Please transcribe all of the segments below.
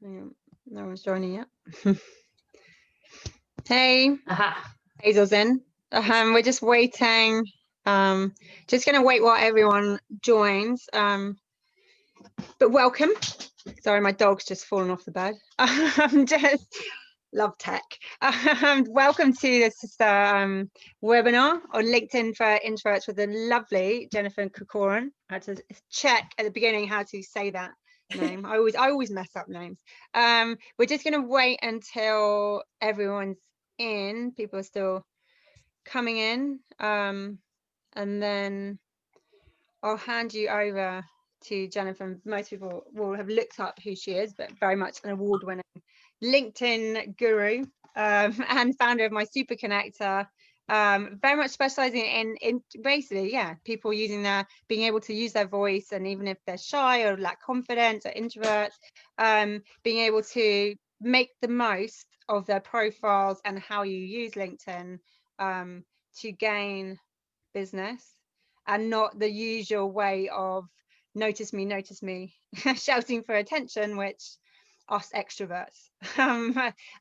No one's joining yet. Hey, Aha. Hazel's in. We're just waiting. Just going to wait while everyone joins. But welcome. Sorry, my dog's just fallen off the bed. Just love tech. Welcome to this webinar on LinkedIn for Introverts with the lovely Jennifer Corcoran. I had to check at the beginning how to say that name. I always mess up names. We're just going to wait until everyone's in. People are still coming in, and then I'll hand you over to Jennifer. Most people will have looked up who she is, but very much an award-winning LinkedIn guru, and founder of my Super Connector. Very much specializing in basically, people being able to use their voice, and even if they're shy or lack confidence or introverts, being able to make the most of their profiles and how you use LinkedIn to gain business, and not the usual way of notice me shouting for attention, which us extroverts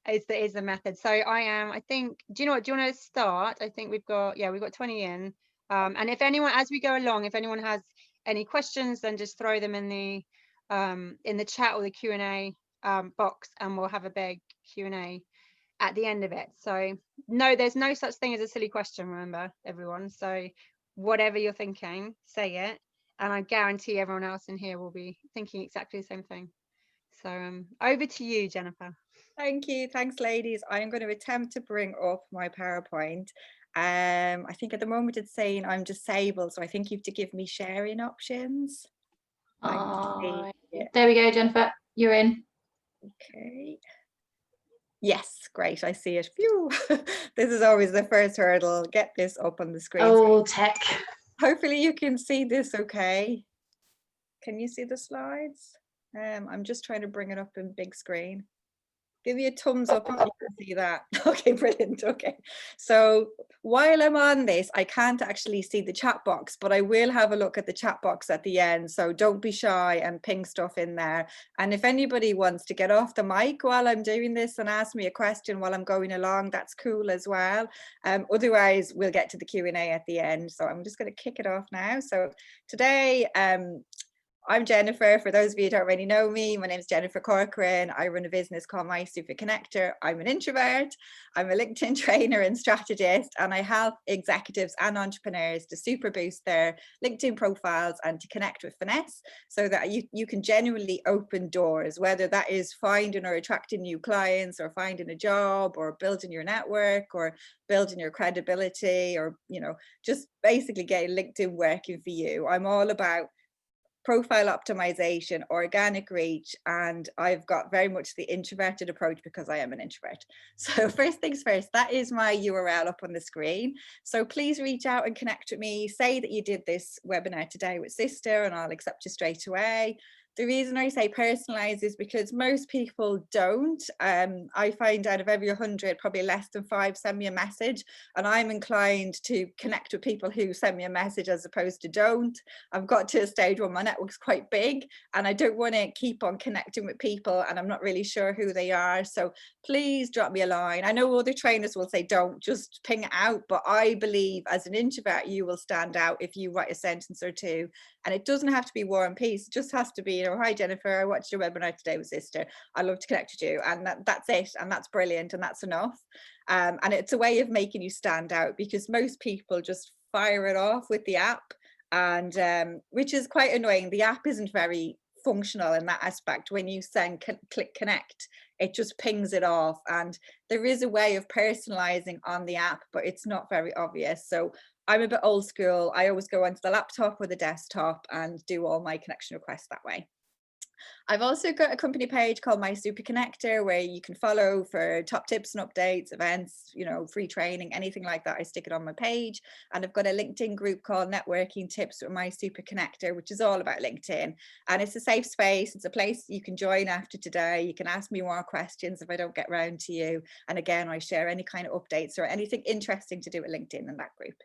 is the method. So I think, do you want to start? I think we've got 20 in, and if anyone, as we go along, if anyone has any questions, then just throw them in the chat or the Q&A box, and we'll have a big Q&A at the end of it. So no, there's no such thing as a silly question, remember, everyone. So whatever you're thinking, say it, and I guarantee everyone else in here will be thinking exactly the same thing. So over to you, Jennifer. Thank you. Thanks, ladies. I'm going to attempt to bring up my PowerPoint. I think at the moment it's saying I'm disabled, so I think you have to give me sharing options. There we go, Jennifer. You're in. Okay. Yes, great. I see it. Phew. This is always the first hurdle. Get this up on the screen. Oh, tech. Hopefully you can see this okay. Can you see the slides? I'm just trying to bring it up in big screen. Give me a thumbs up if you can see that. Okay, brilliant. Okay, so while I'm on this, I can't actually see the chat box, but I will have a look at the chat box at the end. So don't be shy and ping stuff in there. And if anybody wants to get off the mic while I'm doing this and ask me a question while I'm going along, that's cool as well. Otherwise, we'll get to the Q&A at the end. So I'm just going to kick it off now. So today, I'm Jennifer. For those of you who don't already know me, my name is Jennifer Corcoran. I run a business called My Super Connector. I'm an introvert. I'm a LinkedIn trainer and strategist, and I help executives and entrepreneurs to super boost their LinkedIn profiles and to connect with finesse so that you can genuinely open doors, whether that is finding or attracting new clients or finding a job or building your network or building your credibility or, just basically getting LinkedIn working for you. I'm all about profile optimization, organic reach, and I've got very much the introverted approach because I am an introvert. So first things first, that is my URL up on the screen. So please reach out and connect with me. Say that you did this webinar today with Sistr and I'll accept you straight away. The reason I say personalize is because most people don't. I find out of every 100, probably less than 5 send me a message, and I'm inclined to connect with people who send me a message as opposed to don't. I've got to a stage where my network's quite big and I don't want to keep on connecting with people and I'm not really sure who they are. So please drop me a line. I know other trainers will say don't, just ping it out, but I believe as an introvert you will stand out if you write a sentence or two. And it doesn't have to be War and Peace. It just has to be, hi Jennifer, I watched your webinar today with Sistr. I'd love to connect with you. And that's it. And that's brilliant. And that's enough. And it's a way of making you stand out because most people just fire it off with the app, and which is quite annoying. The app isn't very functional in that aspect. When you click connect, it just pings it off. And there is a way of personalizing on the app, but it's not very obvious. So I'm a bit old school. I always go onto the laptop or the desktop and do all my connection requests that way. I've also got a company page called My Super Connector where you can follow for top tips and updates, events, free training, anything like that. I stick it on my page. And I've got a LinkedIn group called Networking Tips with My Super Connector, which is all about LinkedIn. And it's a safe space. It's a place you can join after today. You can ask me more questions if I don't get round to you. And again, I share any kind of updates or anything interesting to do with LinkedIn in that group.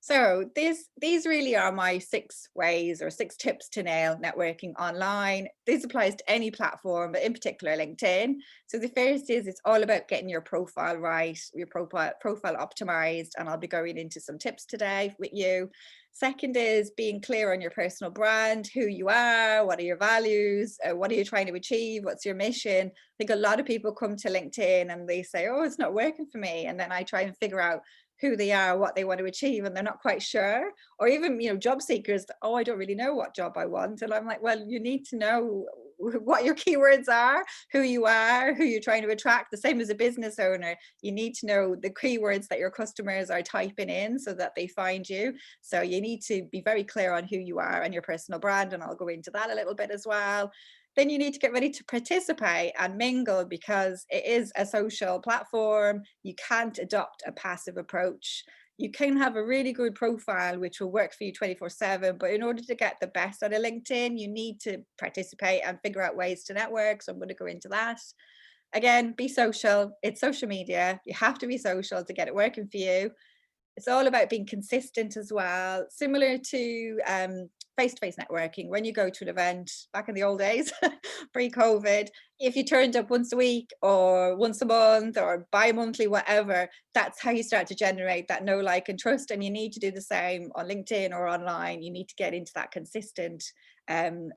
So these really are my 6 ways or 6 tips to nail networking online. This applies to any platform, but in particular LinkedIn. So the first is it's all about getting your profile right, your profile optimized, and I'll be going into some tips today with you. Second is being clear on your personal brand, who you are, what are your values, what are you trying to achieve, what's your mission. I think a lot of people come to LinkedIn and they say, oh, it's not working for me. And then I try and figure out who they are, what they want to achieve, and they're not quite sure. Or even, you know, job seekers, oh, I don't really know what job I want. And I'm like, well, you need to know what your keywords are, who you are, who you're trying to attract. The same as a business owner, you need to know the keywords that your customers are typing in so that they find you. So you need to be very clear on who you are and your personal brand, and I'll go into that a little bit as well. Then you need to get ready to participate and mingle, because it is a social platform. You can't adopt a passive approach. You can have a really good profile which will work for you 24/7, but in order to get the best out of LinkedIn, you need to participate and figure out ways to network. So I'm going to go into that. Again, be social. It's social media. You have to be social to get it working for you. It's all about being consistent as well, similar to face-to-face networking. When you go to an event back in the old days, pre-COVID, if you turned up once a week or once a month or bi-monthly, whatever, that's how you start to generate that know, like, and trust. And you need to do the same on LinkedIn or online. You need to get into that consistent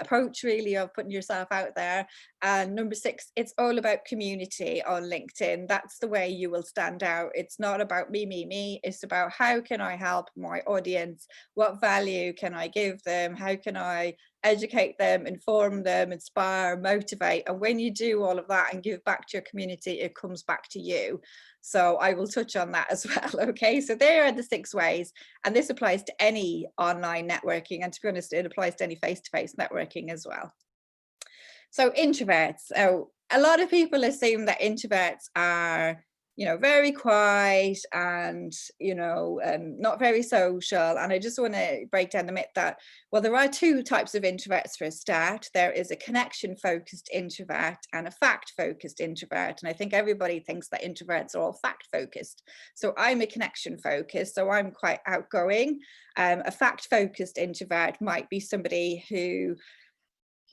approach, really, of putting yourself out there. And number 6, it's all about community on LinkedIn. That's the way you will stand out. It's not about me. It's about how can I help my audience? What value can I give them? How can I educate them, inform them, inspire, motivate? And when you do all of that and give back to your community, it comes back to you. So I will touch on that as well. Okay, so there are the 6 ways, and this applies to any online networking, and to be honest, it applies to any face-to-face networking as well. So introverts. So a lot of people assume that introverts are, you know, very quiet and, you know, not very social. And I just want to break down the myth that, well, there are 2 types of introverts for a start. There is a connection-focused introvert and a fact-focused introvert. And I think everybody thinks that introverts are all fact-focused. So I'm a connection-focused, so I'm quite outgoing. A fact-focused introvert might be somebody who,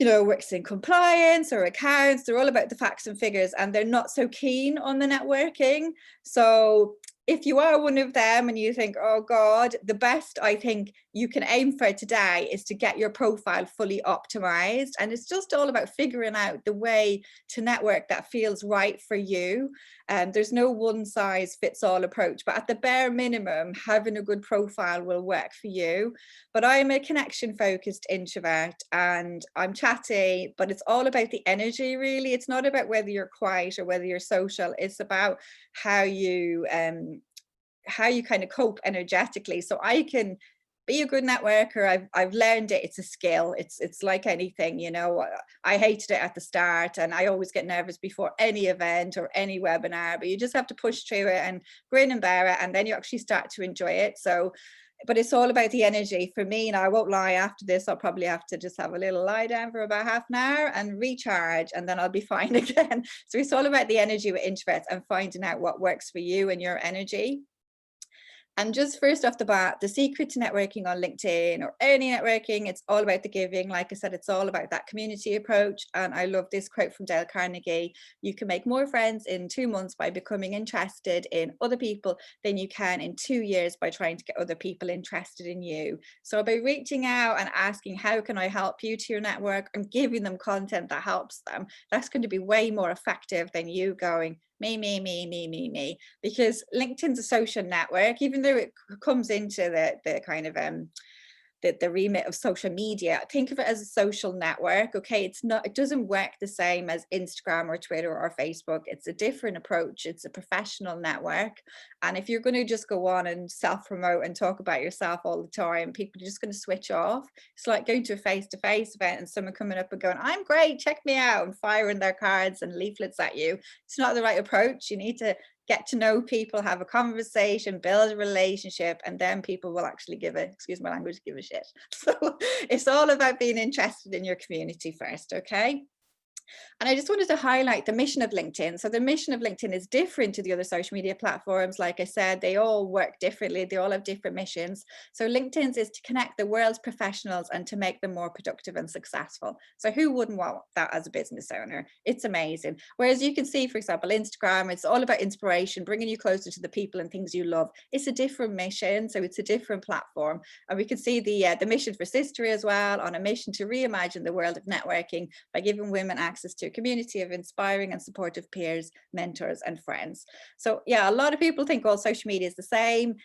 you know, works in compliance or accounts. They're all about the facts and figures, and they're not so keen on the networking. So if you are one of them and you think, oh God, the best I think you can aim for today is to get your profile fully optimized. And it's just all about figuring out the way to network that feels right for you. And there's no one size fits all approach, but at the bare minimum, having a good profile will work for you. But I'm a connection focused introvert and I'm chatty, but it's all about the energy, really. It's not about whether you're quiet or whether you're social. It's about how you kind of cope energetically. So I can be a good networker. I've learned it. It's a skill. It's like anything, you know. I hated it at the start, and I always get nervous before any event or any webinar, but you just have to push through it and grin and bear it, and then you actually start to enjoy it. So, but it's all about the energy for me. Now, I won't lie, after this, I'll probably have to just have a little lie down for about half an hour and recharge, and then I'll be fine again. So it's all about the energy with introverts and finding out what works for you and your energy. And just first off the bat, the secret to networking on LinkedIn or any networking, it's all about the giving. Like I said, it's all about that community approach. And I love this quote from Dale Carnegie: you can make more friends in 2 months by becoming interested in other people than you can in 2 years by trying to get other people interested in you. So by reaching out and asking, how can I help you, to your network, and giving them content that helps them, that's going to be way more effective than you going, me, because LinkedIn's a social network. Even though it comes into the kind of the remit of social media, think of it as a social network. Okay, it doesn't work the same as Instagram or Twitter or Facebook. It's a different approach. It's a professional network. And if you're going to just go on and self-promote and talk about yourself all the time, people are just going to switch off. It's like going to a face-to-face event and someone coming up and going, I'm great, check me out, and firing their cards and leaflets at you. It's not the right approach. You need to get to know people, have a conversation, build a relationship, and then people will actually give a, excuse my language, give a shit. So it's all about being interested in your community first, okay? And I just wanted to highlight the mission of LinkedIn. So the mission of LinkedIn is different to the other social media platforms. Like I said, they all work differently. They all have different missions. So LinkedIn's is to connect the world's professionals and to make them more productive and successful. So who wouldn't want that as a business owner? It's amazing. Whereas you can see, for example, Instagram, it's all about inspiration, bringing you closer to the people and things you love. It's a different mission. So it's a different platform. And we can see the mission for Sistr as well, on a mission to reimagine the world of networking by giving women access to a community of inspiring and supportive peers, mentors, and friends. So yeah, a lot of people think all social media is the same.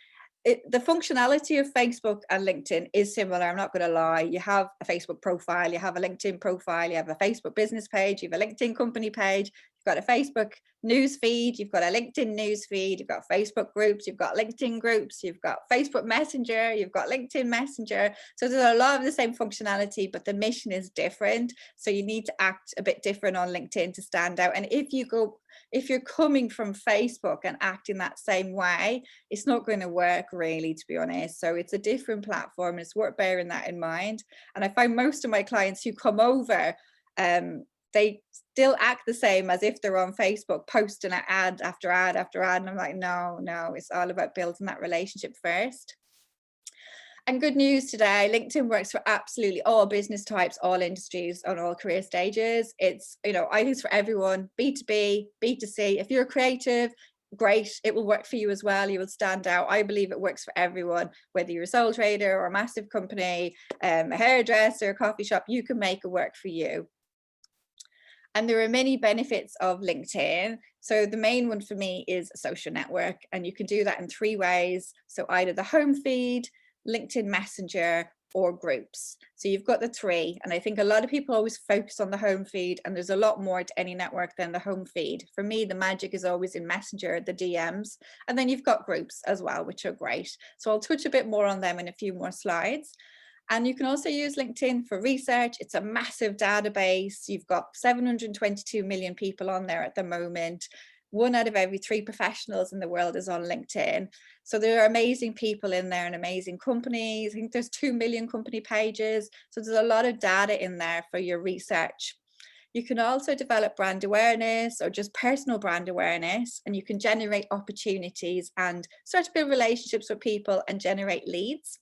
The functionality of Facebook and LinkedIn is similar. I'm not going to lie. You have a Facebook profile, you have a LinkedIn profile, you have a Facebook business page, you have a LinkedIn company page, you've got a Facebook news feed, you've got a LinkedIn news feed, you've got Facebook groups, you've got LinkedIn groups, you've got Facebook Messenger, you've got LinkedIn Messenger. So there's a lot of the same functionality, but the mission is different. So you need to act a bit different on LinkedIn to stand out. And if you're coming from Facebook and acting that same way, it's not going to work really, to be honest. So it's a different platform, and it's worth bearing that in mind. And I find most of my clients who come over, they still act the same as if they're on Facebook, posting ad after ad after ad. And I'm like, no, it's all about building that relationship first. And good news today, LinkedIn works for absolutely all business types, all industries, on all career stages. It's, I think it's for everyone, B2B, B2C. If you're creative, great, it will work for you as well. You will stand out. I believe it works for everyone, whether you're a sole trader or a massive company, a hairdresser, a coffee shop, you can make it work for you. And there are many benefits of LinkedIn. So the main one for me is a social network, and you can do that in 3 ways. So either the home feed, LinkedIn Messenger, or groups. So you've got the 3. And I think a lot of people always focus on the home feed, and there's a lot more to any network than the home feed. For me, the magic is always in Messenger, the DMs, and then you've got groups as well, which are great. So I'll touch a bit more on them in a few more slides. And you can also use LinkedIn for research. It's a massive database. You've got 722 million people on there at the moment. 1 out of every 3 professionals in the world is on LinkedIn. So there are amazing people in there and amazing companies. I think there's 2 million company pages. So there's a lot of data in there for your research. You can also develop brand awareness or just personal brand awareness, and you can generate opportunities and start to build relationships with people and generate leads.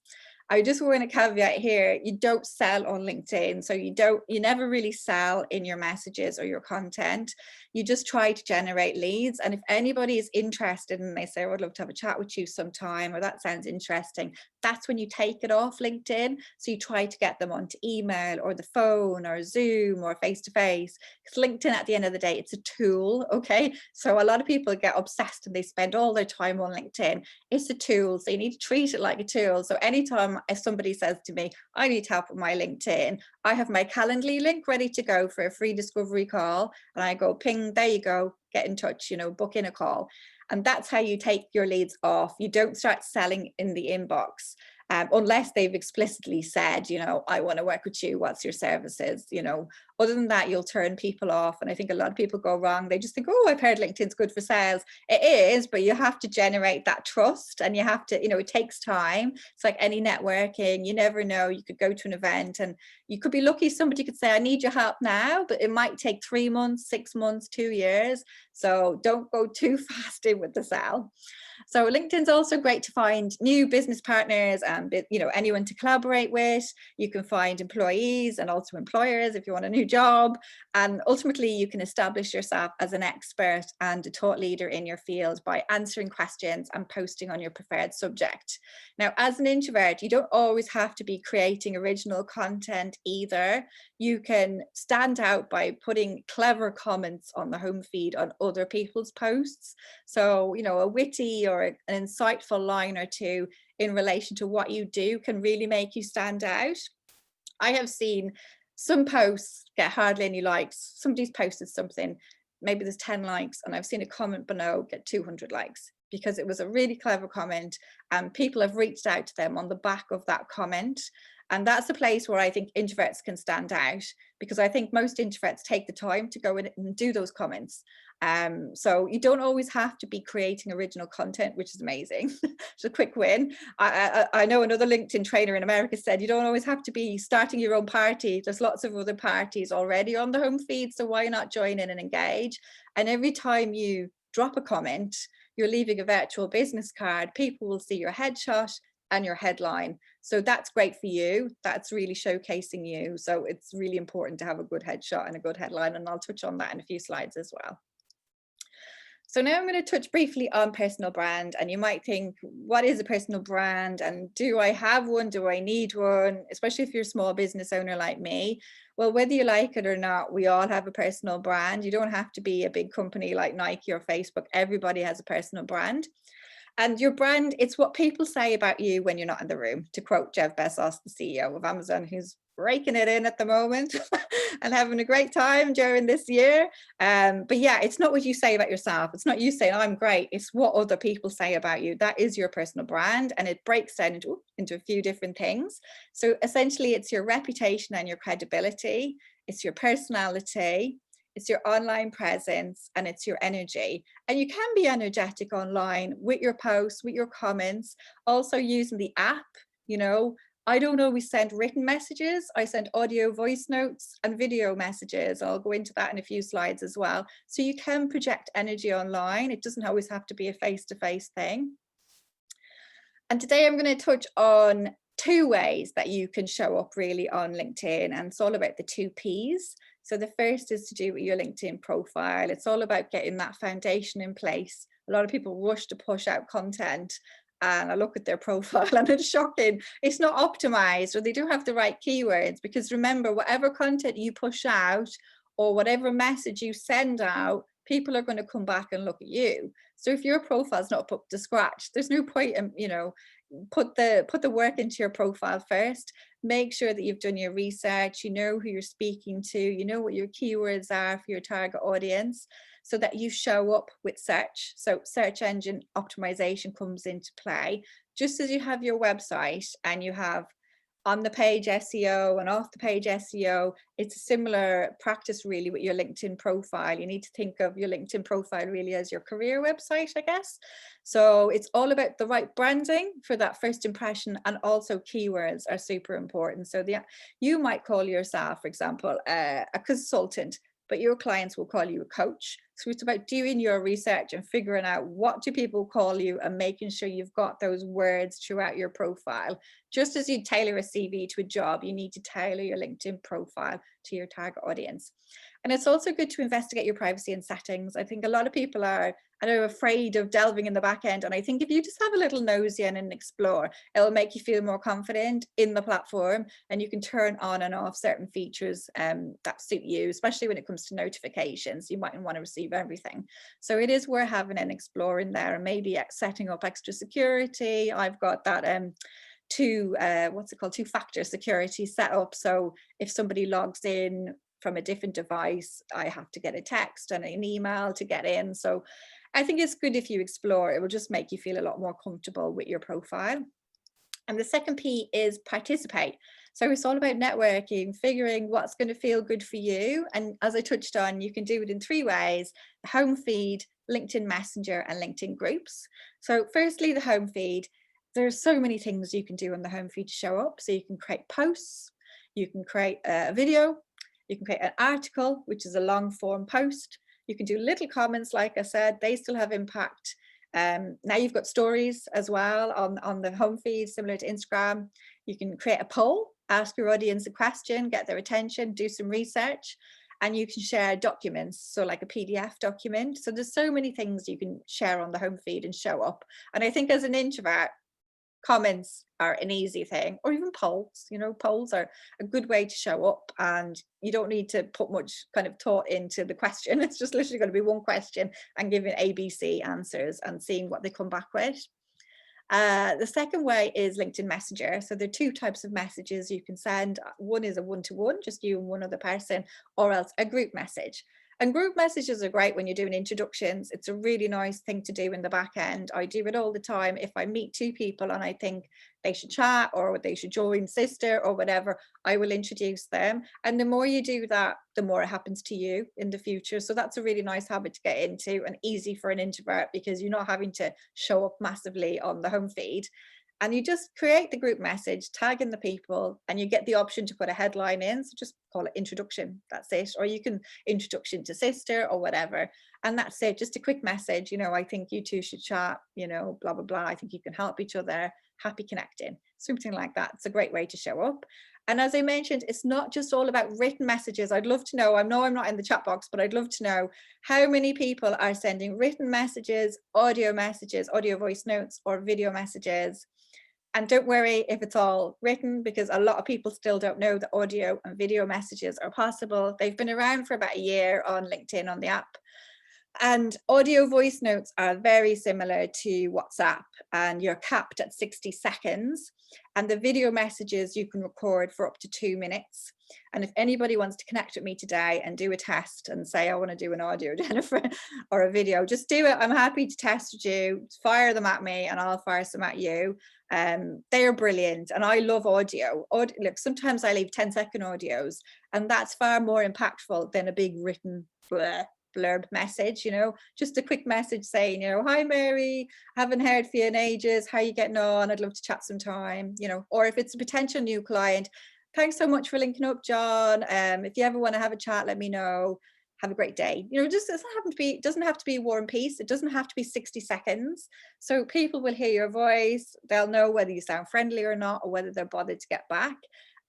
I just want to caveat here, you don't sell on LinkedIn. So you never really sell in your messages or your content. You just try to generate leads. And if anybody is interested and they say, I would love to have a chat with you sometime, or that sounds interesting, that's when you take it off LinkedIn. So you try to get them onto email or the phone or Zoom or face-to-face. Because LinkedIn, at the end of the day, it's a tool, okay? So a lot of people get obsessed and they spend all their time on LinkedIn. It's a tool, so you need to treat it like a tool. So anytime if somebody says to me, I need help with my LinkedIn, I have my Calendly link ready to go for a free discovery call. And I go, ping, there you go, get in touch, book in a call. And that's how you take your leads off. You don't start selling in the inbox. Unless they've explicitly said, I want to work with you, what's your services, other than that, you'll turn people off. And I think a lot of people go wrong. They just think, oh, I've heard LinkedIn's good for sales. It is, but you have to generate that trust, and you have to, it takes time. It's like any networking, you never know. You could go to an event and you could be lucky. Somebody could say, I need your help now, but it might take 3 months, 6 months, 2 years. So don't go too fast in with the sell. So LinkedIn's also great to find new business partners and anyone to collaborate with. You can find employees and also employers if you want a new job. And ultimately, you can establish yourself as an expert and a thought leader in your field by answering questions and posting on your preferred subject. Now, as an introvert, you don't always have to be creating original content either. You can stand out by putting clever comments on the home feed on other people's posts. So, a witty or an insightful line or two in relation to what you do can really make you stand out. I have seen some posts get hardly any likes. Somebody's posted something, maybe there's 10 likes, and I've seen a comment below get 200 likes because it was a really clever comment, and people have reached out to them on the back of that comment. And that's a place where I think introverts can stand out, because I think most introverts take the time to go in and do those comments. So you don't always have to be creating original content, which is amazing. It's a quick win. I know another LinkedIn trainer in America said you don't always have to be starting your own party. There's lots of other parties already on the home feed, so why not join in and engage? And every time you drop a comment, you're leaving a virtual business card. People will see your headshot and your headline. So that's great for you. That's really showcasing you. So it's really important to have a good headshot and a good headline. And I'll touch on that in a few slides as well. So now I'm going to touch briefly on personal brand. And you might think, what is a personal brand? And do I have one? Do I need one? Especially if you're a small business owner like me. Well, whether you like it or not, we all have a personal brand. You don't have to be a big company like Nike or Facebook. Everybody has a personal brand. And your brand, it's what people say about you when you're not in the room, to quote Jeff Bezos, the CEO of Amazon, who's breaking it in at the moment and having a great time during this year. But yeah, it's not what you say about yourself. It's not you saying, I'm great. It's what other people say about you. That is your personal brand. And it breaks down into a few different things. So essentially, it's your reputation and your credibility. It's your personality. It's your online presence, and it's your energy. And you can be energetic online with your posts, with your comments, also using the app. You know, I don't always send written messages. I send audio voice notes and video messages. I'll go into that in a few slides as well. So you can project energy online. It doesn't always have to be a face-to-face thing. And today I'm going to touch on 2 ways that you can show up really on LinkedIn. And it's all about the 2 Ps. So the first is to do with your LinkedIn profile. It's all about getting that foundation in place. A lot of people rush to push out content, and I look at their profile and it's shocking. It's not optimized, or they don't have the right keywords, because remember, whatever content you push out or whatever message you send out, people are going to come back and look at you. So if your profile's not up to scratch, there's no point in, you know, put the work into your profile first. Make sure that you've done your research, you know who you're speaking to, you know what your keywords are for your target audience, so that you show up with search. So search engine optimization comes into play, just as you have your website and you have on the page SEO and off the page SEO. It's a similar practice really with your LinkedIn profile. You need to think of your LinkedIn profile really as your career website, I guess. So it's all about the right branding for that first impression, and also keywords are super important. So you might call yourself, for example, a consultant, but your clients will call you a coach. So it's about doing your research and figuring out what do people call you, and making sure you've got those words throughout your profile. Just as you tailor a CV to a job, you need to tailor your LinkedIn profile to your target audience. And it's also good to investigate your privacy and settings. I think a lot of people are afraid of delving in the back end. And I think if you just have a little nosy in and explore, it'll make you feel more confident in the platform, and you can turn on and off certain features that suit you, especially when it comes to notifications. You mightn't want to receive everything. So it is worth having an explore in there, and maybe setting up extra security. I've got that two-factor security set up. So if somebody logs in from a different device, I have to get a text and an email to get in. So I think it's good if you explore. It will just make you feel a lot more comfortable with your profile. And the second P is participate. So it's all about networking, figuring what's going to feel good for you. And as I touched on, you can do it in 3 ways: the home feed, LinkedIn Messenger, and LinkedIn groups. So firstly, the home feed. There's so many things you can do on the home feed to show up. So you can create posts, you can create a video, you can create an article, which is a long form post. You can do little comments, like I said, they still have impact. Now you've got stories as well on the home feed, similar to Instagram. You can create a poll, ask your audience a question, get their attention, do some research, and you can share documents, so like a PDF document. So there's so many things you can share on the home feed and show up. And I think as an introvert, comments are an easy thing, or even polls. You know, polls are a good way to show up, and you don't need to put much kind of thought into the question. It's just literally going to be one question and giving ABC answers and seeing what they come back with. The second way is LinkedIn Messenger. So there are 2 types of messages you can send. One is a one-to-one, just you and one other person, or else a group message. And group messages are great when you're doing introductions. It's a really nice thing to do in the back end. I do it all the time. If I meet two people and I think they should chat or they should join Sistr or whatever, I will introduce them. And the more you do that, the more it happens to you in the future. So that's a really nice habit to get into, and easy for an introvert because you're not having to show up massively on the home feed. And you just create the group message, tag in the people, and you get the option to put a headline in. So just call it introduction, that's it. Or you can introduction to Sistr or whatever. And that's it, just a quick message. You know, I think you two should chat, you know, blah, blah, blah. I think you can help each other. Happy connecting, something like that. It's a great way to show up. And as I mentioned, it's not just all about written messages. I'd love to know, I know I'm not in the chat box, but I'd love to know how many people are sending written messages, audio voice notes, or video messages. And don't worry if it's all written, because a lot of people still don't know that audio and video messages are possible. They've been around for about a year on LinkedIn on the app. And audio voice notes are very similar to WhatsApp, and you're capped at 60 seconds. And the video messages you can record for up to 2 minutes. And if anybody wants to connect with me today and do a test and say, I want to do an audio, Jennifer, or a video, just do it. I'm happy to test with you, fire them at me and I'll fire some at you. They are brilliant, and I love audio. Look, sometimes I leave 10-second audios, and that's far more impactful than a big written blurb message. You know, just a quick message saying, you know, hi Mary, haven't heard from you in ages, how are you getting on, I'd love to chat sometime, you know. Or if it's a potential new client, thanks so much for linking up, John. If you ever want to have a chat, let me know. Have a great day. You know, just it doesn't have to be War and Peace. It doesn't have to be 60 seconds. So people will hear your voice. They'll know whether you sound friendly or not, or whether they're bothered to get back.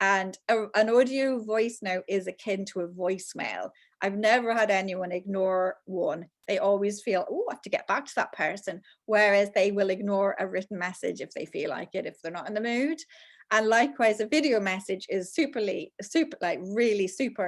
And an audio voice note is akin to a voicemail. I've never had anyone ignore one. They always feel, oh, I have to get back to that person. Whereas they will ignore a written message if they feel like it, if they're not in the mood. And likewise, a video message is really super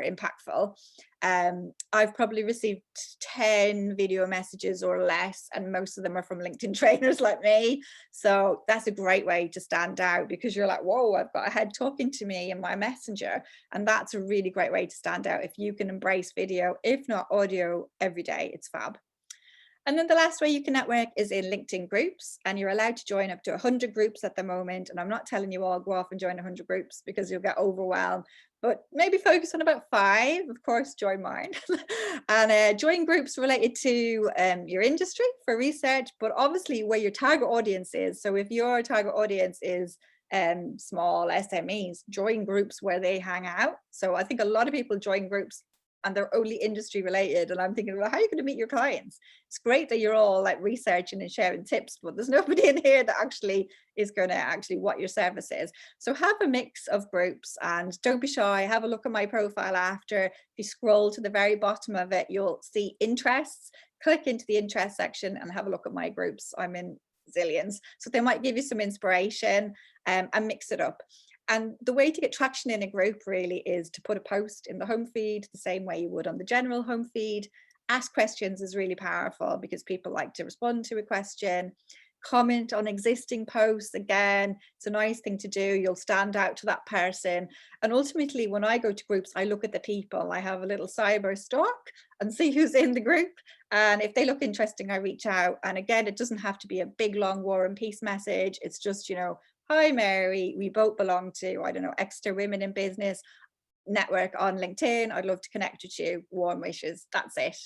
impactful. I've probably received 10 video messages or less, and most of them are from LinkedIn trainers like me. So that's a great way to stand out, because you're like, whoa, I've got a head talking to me in my messenger. And that's a really great way to stand out if you can embrace video, if not audio, every day. It's fab. And then the last way you can network is in LinkedIn groups, and you're allowed to join up to 100 groups at the moment. And I'm not telling you all go off and join 100 groups because you'll get overwhelmed, but maybe focus on about 5. Of course, join mine. And join groups related to your industry for research, but obviously where your target audience is. So if your target audience is small SMEs, join groups where they hang out. So I think a lot of people join groups and they're only industry related, and I'm thinking, well, how are you going to meet your clients? It's great that you're all like researching and sharing tips, but there's nobody in here that actually is going to what your service is. So have a mix of groups, and don't be shy. Have a look at my profile after. If you scroll to the very bottom of it, you'll see interests. Click into the interest section and have a look at my groups. I'm in zillions, so they might give you some inspiration, and mix it up. And the way to get traction in a group really is to put a post in the home feed the same way you would on the general home feed. Ask questions is really powerful because people like to respond to a question. Comment on existing posts. Again, it's a nice thing to do. You'll stand out to that person. And ultimately, when I go to groups, I look at the people. I have a little cyber stalk and see who's in the group. And if they look interesting, I reach out. And again, it doesn't have to be a big, long War and Peace message. It's just, you know, hi, Mary, we both belong to, I don't know, Exeter Women in Business network on LinkedIn. I'd love to connect with you. Warm wishes. That's it.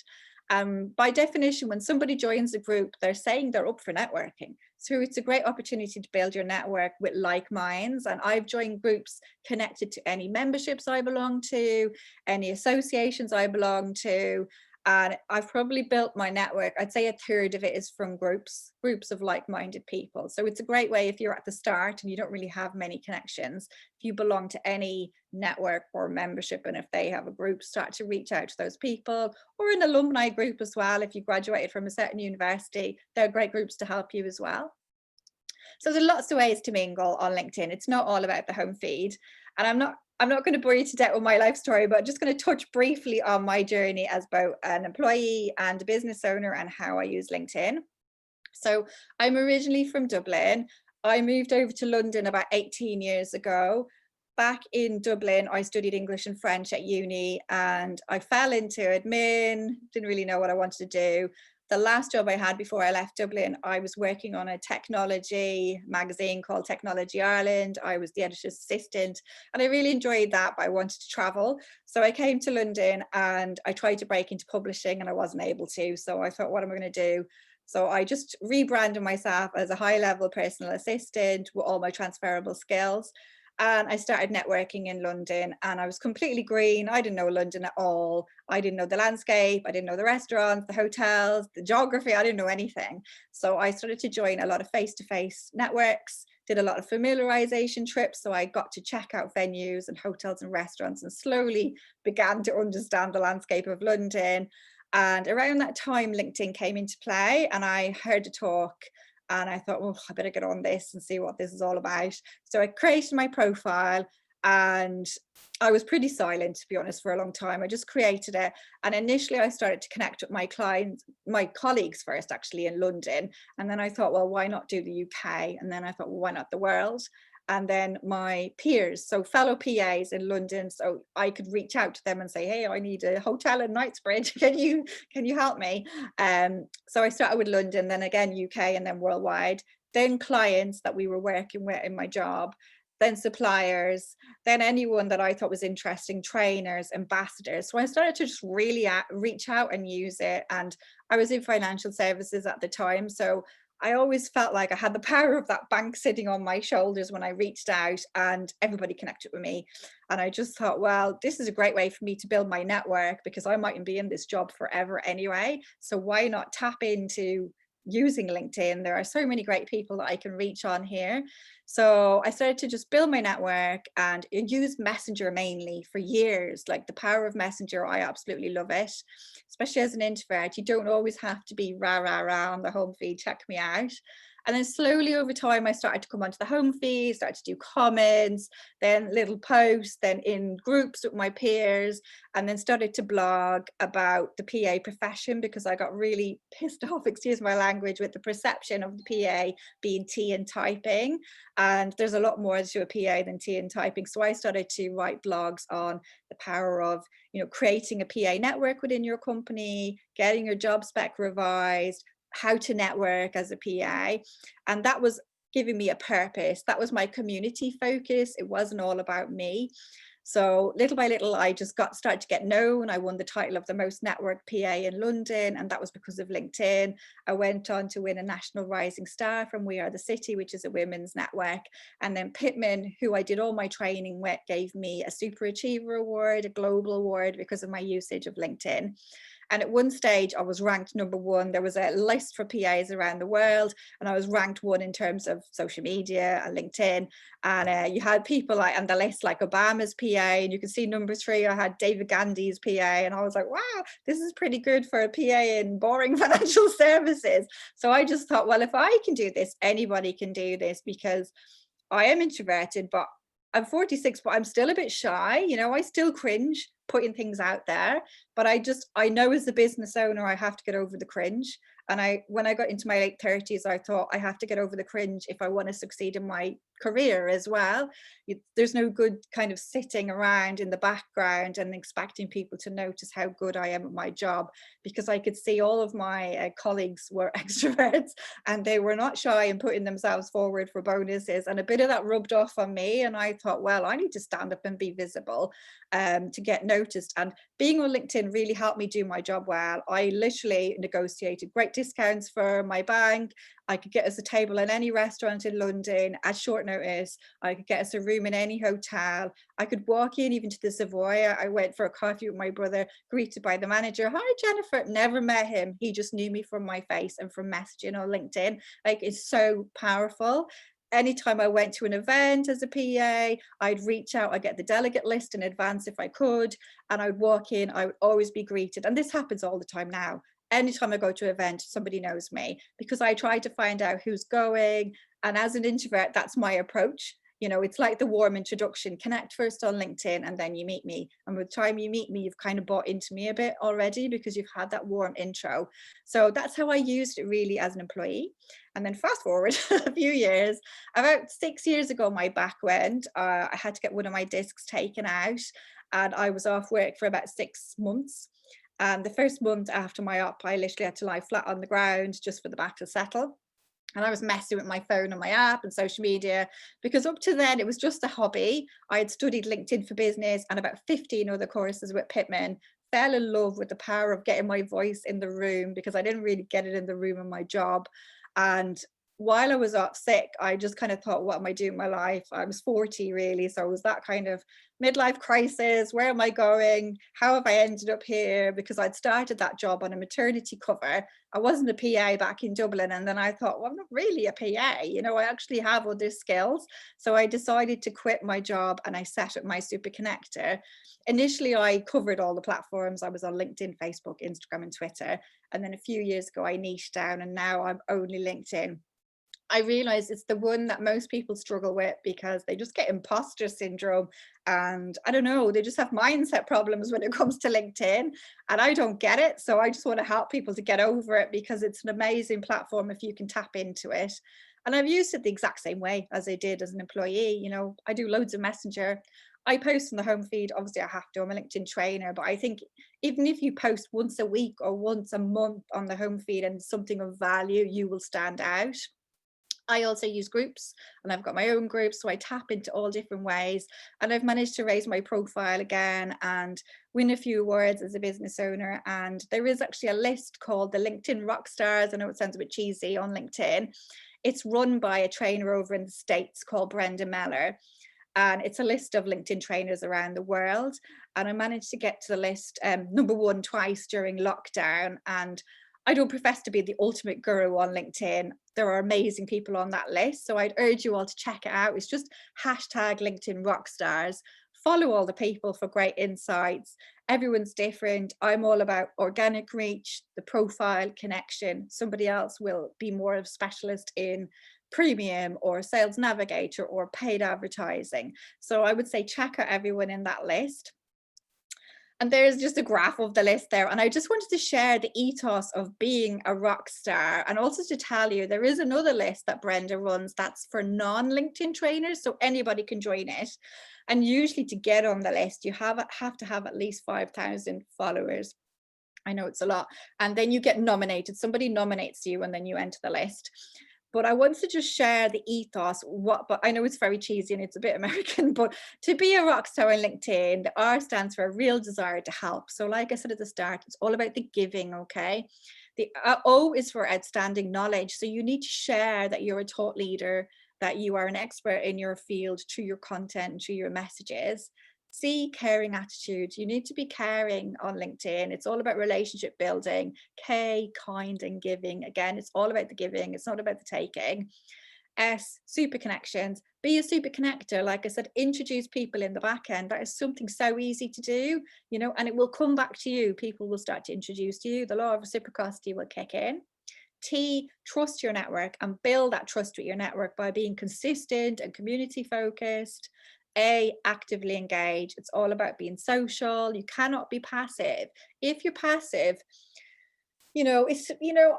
By definition, when somebody joins a group, they're saying they're up for networking. So it's a great opportunity to build your network with like minds. And I've joined groups connected to any memberships I belong to, any associations I belong to. And I've probably built my network. I'd say 1/3 of it is from groups of like-minded people. So it's a great way if you're at the start and you don't really have many connections. If you belong to any network or membership, and if they have a group, start to reach out to those people, or an alumni group as well. If you graduated from a certain university, they're great groups to help you as well. So there's lots of ways to mingle on LinkedIn. It's not all about the home feed. And I'm not going to bore you to death with my life story, but just going to touch briefly on my journey as both an employee and a business owner and how I use LinkedIn. So I'm originally from Dublin. I moved over to London about 18 years ago. back in Dublin, I studied English and French at uni, and I fell into admin, didn't really know what I wanted to do. The last job I had before I left Dublin, I was working on a technology magazine called Technology Ireland. I was the editor's assistant, and I really enjoyed that, but I wanted to travel. So I came to London and I tried to break into publishing and I wasn't able to. So I thought, what am I going to do? So I just rebranded myself as a high-level personal assistant with all my transferable skills. And I started networking in London, and I was completely green. I didn't know London at all. I didn't know the landscape. I didn't know the restaurants, the hotels, the geography. I didn't know anything. So I started to join a lot of face-to-face networks, did a lot of familiarization trips. So I got to check out venues and hotels and restaurants, and slowly began to understand the landscape of London. And around that time, LinkedIn came into play, and I heard a talk. And I thought, well, I better get on this and see what this is all about. So I created my profile, and I was pretty silent, to be honest, for a long time. I just created it. And initially I started to connect with my clients, my colleagues first, actually, in London. And then I thought, well, why not do the UK? And then I thought, well, why not the world? And then my peers, so fellow PAs in London, so I could reach out to them and say, hey, I need a hotel in Knightsbridge. Can you help me? So I started with London, then again UK, and then worldwide. Then clients that we were working with in my job, then suppliers, then anyone that I thought was interesting, trainers, ambassadors. So I started to just really reach out and use it. And I was in financial services at the time, so I always felt like I had the power of that bank sitting on my shoulders when I reached out, and everybody connected with me. And I just thought, well, this is a great way for me to build my network, because I mightn't be in this job forever anyway. So why not tap into using LinkedIn? There are so many great people that I can reach on here. So I started to just build my network and use Messenger mainly for years. Like the power of Messenger, I absolutely love it. Especially as an introvert, you don't always have to be rah, rah, rah on the home feed, check me out. And then slowly over time, I started to come onto the home feed, started to do comments, then little posts, then in groups with my peers, and then started to blog about the PA profession, because I got really pissed off, excuse my language, with the perception of the PA being tea and typing. And there's a lot more to a PA than tea and typing. So I started to write blogs on the power of, creating a PA network within your company, getting your job spec revised, how to network as a PA. And that was giving me a purpose. That was my community focus. It wasn't all about me. So little by little, I just started to get known. I won the title of the most networked PA in London, and that was because of LinkedIn. I went on to win a National Rising Star from We Are the City, which is a women's network. And then Pittman, who I did all my training with, gave me a Super Achiever Award, a global award, because of my usage of LinkedIn. And at one stage, I was ranked #1. There was a list for PAs around the world, and I was ranked 1 in terms of social media and LinkedIn. And you had people like on the list, like Obama's PA, and you can see #3, I had David Gandhi's PA. And I was like, wow, this is pretty good for a PA in boring financial services. So I just thought, well, if I can do this, anybody can do this, because I am introverted, but I'm 46, but I'm still a bit shy. I still cringe putting things out there, but I know as a business owner, I have to get over the cringe. And when I got into my late 30s, I thought I have to get over the cringe if I want to succeed in my career as well. There's no good kind of sitting around in the background and expecting people to notice how good I am at my job, because I could see all of my colleagues were extroverts and they were not shy in putting themselves forward for bonuses. And a bit of that rubbed off on me. And I thought, well, I need to stand up and be visible to get noticed. And being on LinkedIn really helped me do my job well. I literally negotiated great discounts for my bank. I could get us a table in any restaurant in London at short notice. I could get us a room in any hotel. I could walk in even to the Savoy. I went for a coffee with my brother, greeted by the manager. Hi, Jennifer. Never met him. He just knew me from my face and from messaging on LinkedIn. Like, it's so powerful. Anytime I went to an event as a PA, I'd reach out, I'd get the delegate list in advance if I could, and I'd walk in, I would always be greeted. And this happens all the time now. Anytime I go to an event, somebody knows me, because I try to find out who's going. And as an introvert, that's my approach. You know, it's like the warm introduction. Connect first on LinkedIn and then you meet me. And by the time you meet me, you've kind of bought into me a bit already because you've had that warm intro. So that's how I used it really as an employee. And then fast forward a few years, about 6 years ago, my back went. I had to get one of my discs taken out and I was off work for about 6 months. And the first month after my op, I literally had to lie flat on the ground just for the back to settle. And I was messing with my phone and my app and social media because up to then it was just a hobby. I had studied LinkedIn for Business and about 15 other courses with Pittman, fell in love with the power of getting my voice in the room because I didn't really get it in the room in my job. And while I was off sick, I just kind of thought, what am I doing in my life? I was 40 really. So it was that kind of midlife crisis. Where am I going? How have I ended up here? Because I'd started that job on a maternity cover. I wasn't a PA back in Dublin. And then I thought, well, I'm not really a PA. You know, I actually have other skills. So I decided to quit my job and I set up my Super Connector. Initially, I covered all the platforms. I was on LinkedIn, Facebook, Instagram, and Twitter. And then a few years ago, I niched down and now I'm only LinkedIn. I realize it's the one that most people struggle with because they just get imposter syndrome and I don't know, they just have mindset problems when it comes to LinkedIn and I don't get it. So I just want to help people to get over it because it's an amazing platform if you can tap into it. And I've used it the exact same way as I did as an employee. You know, I do loads of Messenger. I post on the home feed. Obviously, I have to. I'm a LinkedIn trainer, but I think even if you post once a week or once a month on the home feed and something of value, you will stand out. I also use groups and I've got my own groups, so I tap into all different ways and I've managed to raise my profile again and win a few awards as a business owner. And there is actually a list called the LinkedIn Rockstars. I know it sounds a bit cheesy on LinkedIn. It's run by a trainer over in the States called Brenda Meller. And it's a list of LinkedIn trainers around the world. And I managed to get to the list #1 twice during lockdown. And I don't profess to be the ultimate guru on LinkedIn. There are amazing people on that list. So I'd urge you all to check it out. It's just hashtag LinkedIn Rockstars. Follow all the people for great insights. Everyone's different. I'm all about organic reach, the profile connection. Somebody else will be more of a specialist in premium or sales navigator or paid advertising. So I would say check out everyone in that list. And there's just a graph of the list there. And I just wanted to share the ethos of being a rock star and also to tell you there is another list that Brenda runs that's for non-LinkedIn trainers. So anybody can join it. And usually to get on the list, you have to have at least 5,000 followers. I know it's a lot. And then you get nominated. Somebody nominates you and then you enter the list. But I wanted to just share the ethos, but I know it's very cheesy and it's a bit American, but to be a rock star on LinkedIn, the R stands for a real desire to help. So like I said at the start, it's all about the giving, okay? The O is for outstanding knowledge. So you need to share that you're a thought leader, that you are an expert in your field through your content and through your messages. C, caring attitude. You need to be caring on LinkedIn. It's all about relationship building. K, kind and giving. Again, it's all about the giving. It's not about the taking. S, super connections. Be a super connector. Like I said, introduce people in the back end. That is something so easy to do, you know, and it will come back to you. People will start to introduce you. The law of reciprocity will kick in. T, trust your network and build that trust with your network by being consistent and community focused. A, actively engage. It's all about being social. You cannot be passive. If you're passive, you know,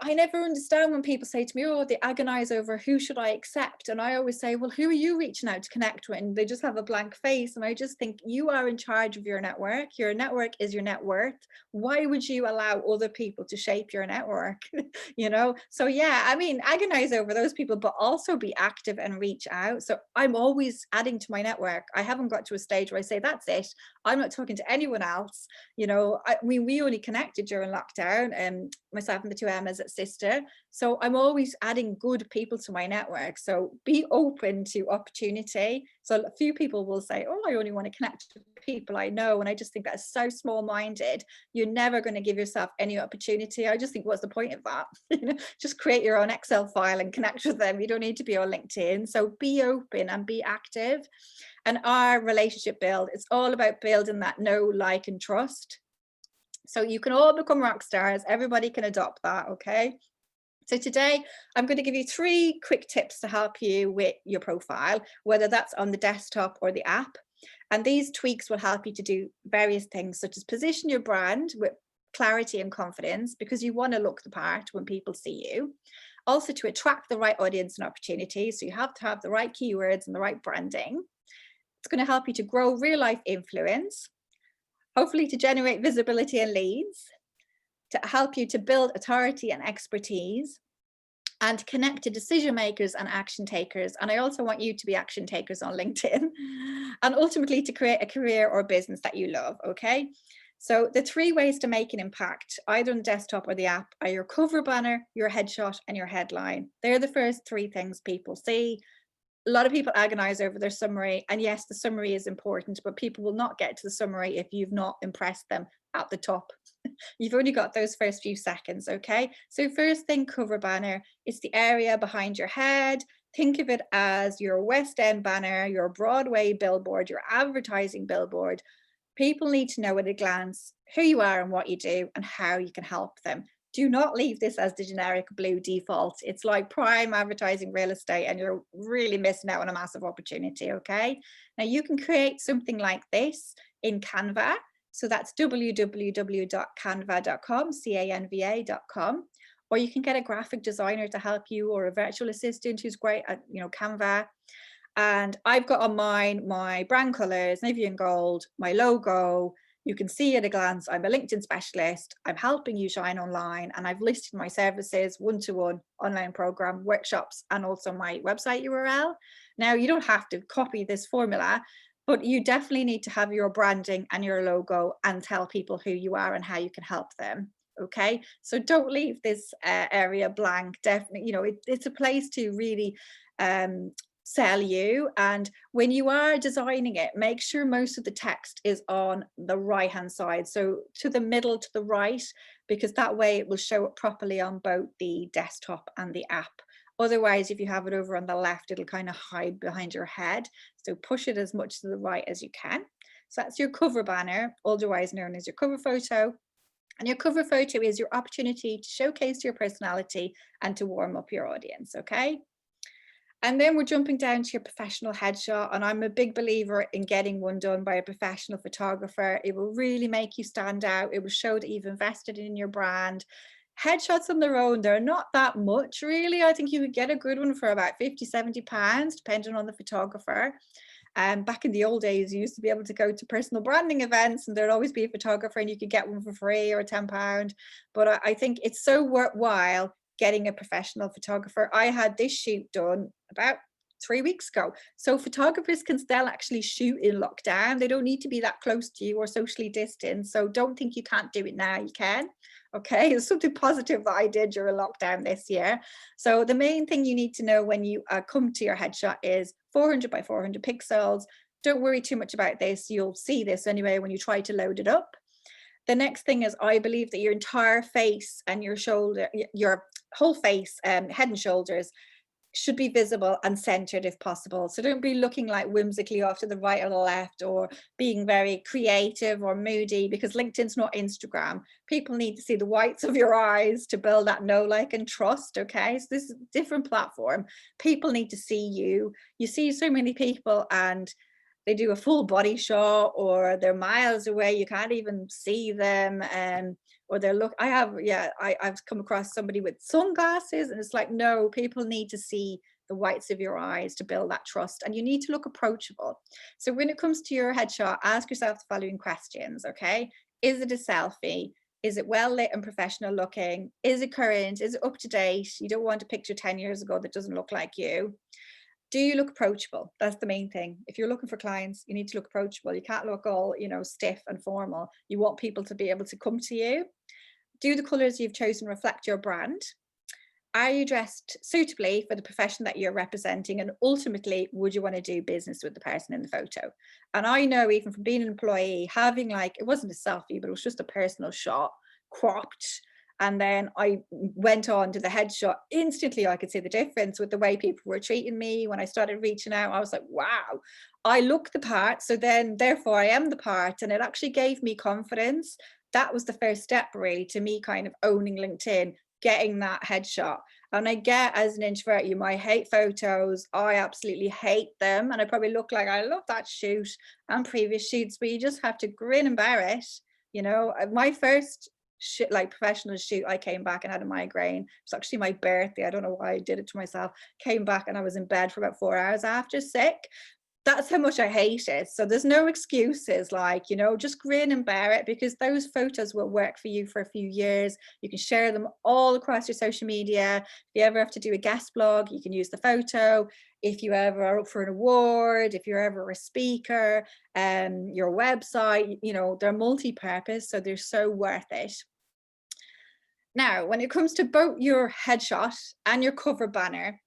I never understand when people say to me, oh, they agonize over who should I accept? And I always say, well, who are you reaching out to connect with? And they just have a blank face. And I just think you are in charge of your network. Your network is your net worth. Why would you allow other people to shape your network? You know? So yeah, I mean, agonize over those people, but also be active and reach out. So I'm always adding to my network. I haven't got to a stage where I say, that's it. I'm not talking to anyone else. You know, we only connected during lockdown and myself and the two Emmas at Sistr. So I'm always adding good people to my network. So be open to opportunity. So a few people will say, oh, I only want to connect with people I know. And I just think that's so small-minded. You're never going to give yourself any opportunity. I just think, what's the point of that? You know, just create your own Excel file and connect with them. You don't need to be on LinkedIn. So be open and be active. And our relationship build, it's all about building that know, like, and trust. So you can all become rock stars. Everybody can adopt that, okay? So today I'm going to give you 3 quick tips to help you with your profile, whether that's on the desktop or the app. And these tweaks will help you to do various things, such as position your brand with clarity and confidence, because you want to look the part when people see you. Also to attract the right audience and opportunities. So you have to have the right keywords and the right branding. It's going to help you to grow real life influence, hopefully to generate visibility and leads, to help you to build authority and expertise, and to connect to decision makers and action takers. And I also want you to be action takers on LinkedIn, and ultimately to create a career or business that you love, okay? So the 3 ways to make an impact, either on the desktop or the app, are your cover banner, your headshot, and your headline. They're the first 3 things people see. A lot of people agonize over their summary, and yes, the summary is important, but people will not get to the summary if you've not impressed them at the top. You've only got those first few seconds, okay? So first thing, cover banner, it's the area behind your head. Think of it as your West End banner, your Broadway billboard, your advertising billboard. People need to know at a glance who you are and what you do and how you can help them. Do not leave this as the generic blue default. It's like prime advertising real estate, and you're really missing out on a massive opportunity, okay? Now you can create something like this in Canva. So that's www.canva.com, canva.com, or you can get a graphic designer to help you, or a virtual assistant who's great at, Canva. And I've got on mine my brand colors, navy and gold, my logo. You can see at a glance, I'm a LinkedIn specialist. I'm helping you shine online, and I've listed my services, one-to-one online program, workshops, and also my website URL. Now, you don't have to copy this formula, but you definitely need to have your branding and your logo and tell people who you are and how you can help them. Okay, so don't leave this area blank. Definitely, it's a place to really sell you. And when you are designing it, make sure most of the text is on the right hand side, so to the middle, to the right, because that way it will show up properly on both the desktop and the app. Otherwise, if you have it over on the left, it'll kind of hide behind your head. So push it as much to the right as you can. So that's your cover banner, otherwise known as your cover photo. And your cover photo is your opportunity to showcase your personality and to warm up your audience, okay? And then we're jumping down to your professional headshot. And I'm a big believer in getting one done by a professional photographer. It will really make you stand out. It will show that you've invested in your brand. Headshots on their own, they're not that much, really. I think you could get a good one for about 50, 70 pounds, depending on the photographer. Back in the old days, you used to be able to go to personal branding events and there'd always be a photographer and you could get one for free or £10. But I think it's so worthwhile getting a professional photographer. I had this shoot done about 3 weeks ago. So photographers can still actually shoot in lockdown. They don't need to be that close to you or socially distant. So don't think you can't do it now, you can. Okay, it's something positive that I did during lockdown this year. So the main thing you need to know when you come to your headshot is 400 by 400 pixels. Don't worry too much about this. You'll see this anyway when you try to load it up. The next thing is, I believe that your entire face and your shoulder, your whole face, head and shoulders, should be visible and centered if possible. So don't be looking like whimsically off to the right or the left, or being very creative or moody, because LinkedIn's not Instagram. People need to see the whites of your eyes to build that know, like, and trust. Okay, so this is a different platform. People need to see you. You see so many people and they do a full body shot, or they're miles away, you can't even see them, or they're I've come across somebody with sunglasses, and it's like, no, people need to see the whites of your eyes to build that trust, and you need to look approachable. So when it comes to your headshot, ask yourself the following questions. Okay, is it a selfie? Is it well lit and professional looking? Is it current? Is it up to date? You don't want a picture 10 years ago that doesn't look like you. Do you look approachable? That's the main thing. If you're looking for clients, you need to look approachable. You can't look all, stiff and formal. You want people to be able to come to you. Do the colors you've chosen reflect your brand? Are you dressed suitably for the profession that you're representing? And ultimately, would you want to do business with the person in the photo? And I know, even from being an employee, having, like, it wasn't a selfie, but it was just a personal shot, cropped. And then I went on to the headshot. Instantly, I could see the difference with the way people were treating me. When I started reaching out, I was like, wow, I look the part. So then, therefore, I am the part. And it actually gave me confidence. That was the first step, really, to me kind of owning LinkedIn, getting that headshot. And I get, as an introvert, you might hate photos. I absolutely hate them. And I probably look like I love that shoot and previous shoots, but you just have to grin and bear it. You know, my first shoot, like professional shoot, I came back and had a migraine. It's actually my birthday. I don't know why I did it to myself. Came back and I was in bed for about 4 hours after, sick. That's how much I hate it. So there's no excuses, like, you know, just grin and bear it, because those photos will work for you for a few years. You can share them all across your social media. If you ever have to do a guest blog, you can use the photo. If you ever are up for an award, if you're ever a speaker, your website, you know, they're multi-purpose, so they're so worth it. Now, when it comes to both your headshot and your cover banner,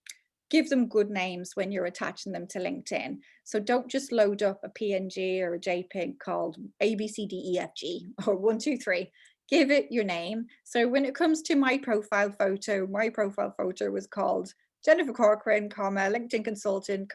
give them good names when you're attaching them to LinkedIn. So don't just load up a PNG or a JPEG called ABCDEFG or 1, 2, 3. Give it your name. So when it comes to my profile photo was called Jennifer Corcoran, LinkedIn consultant,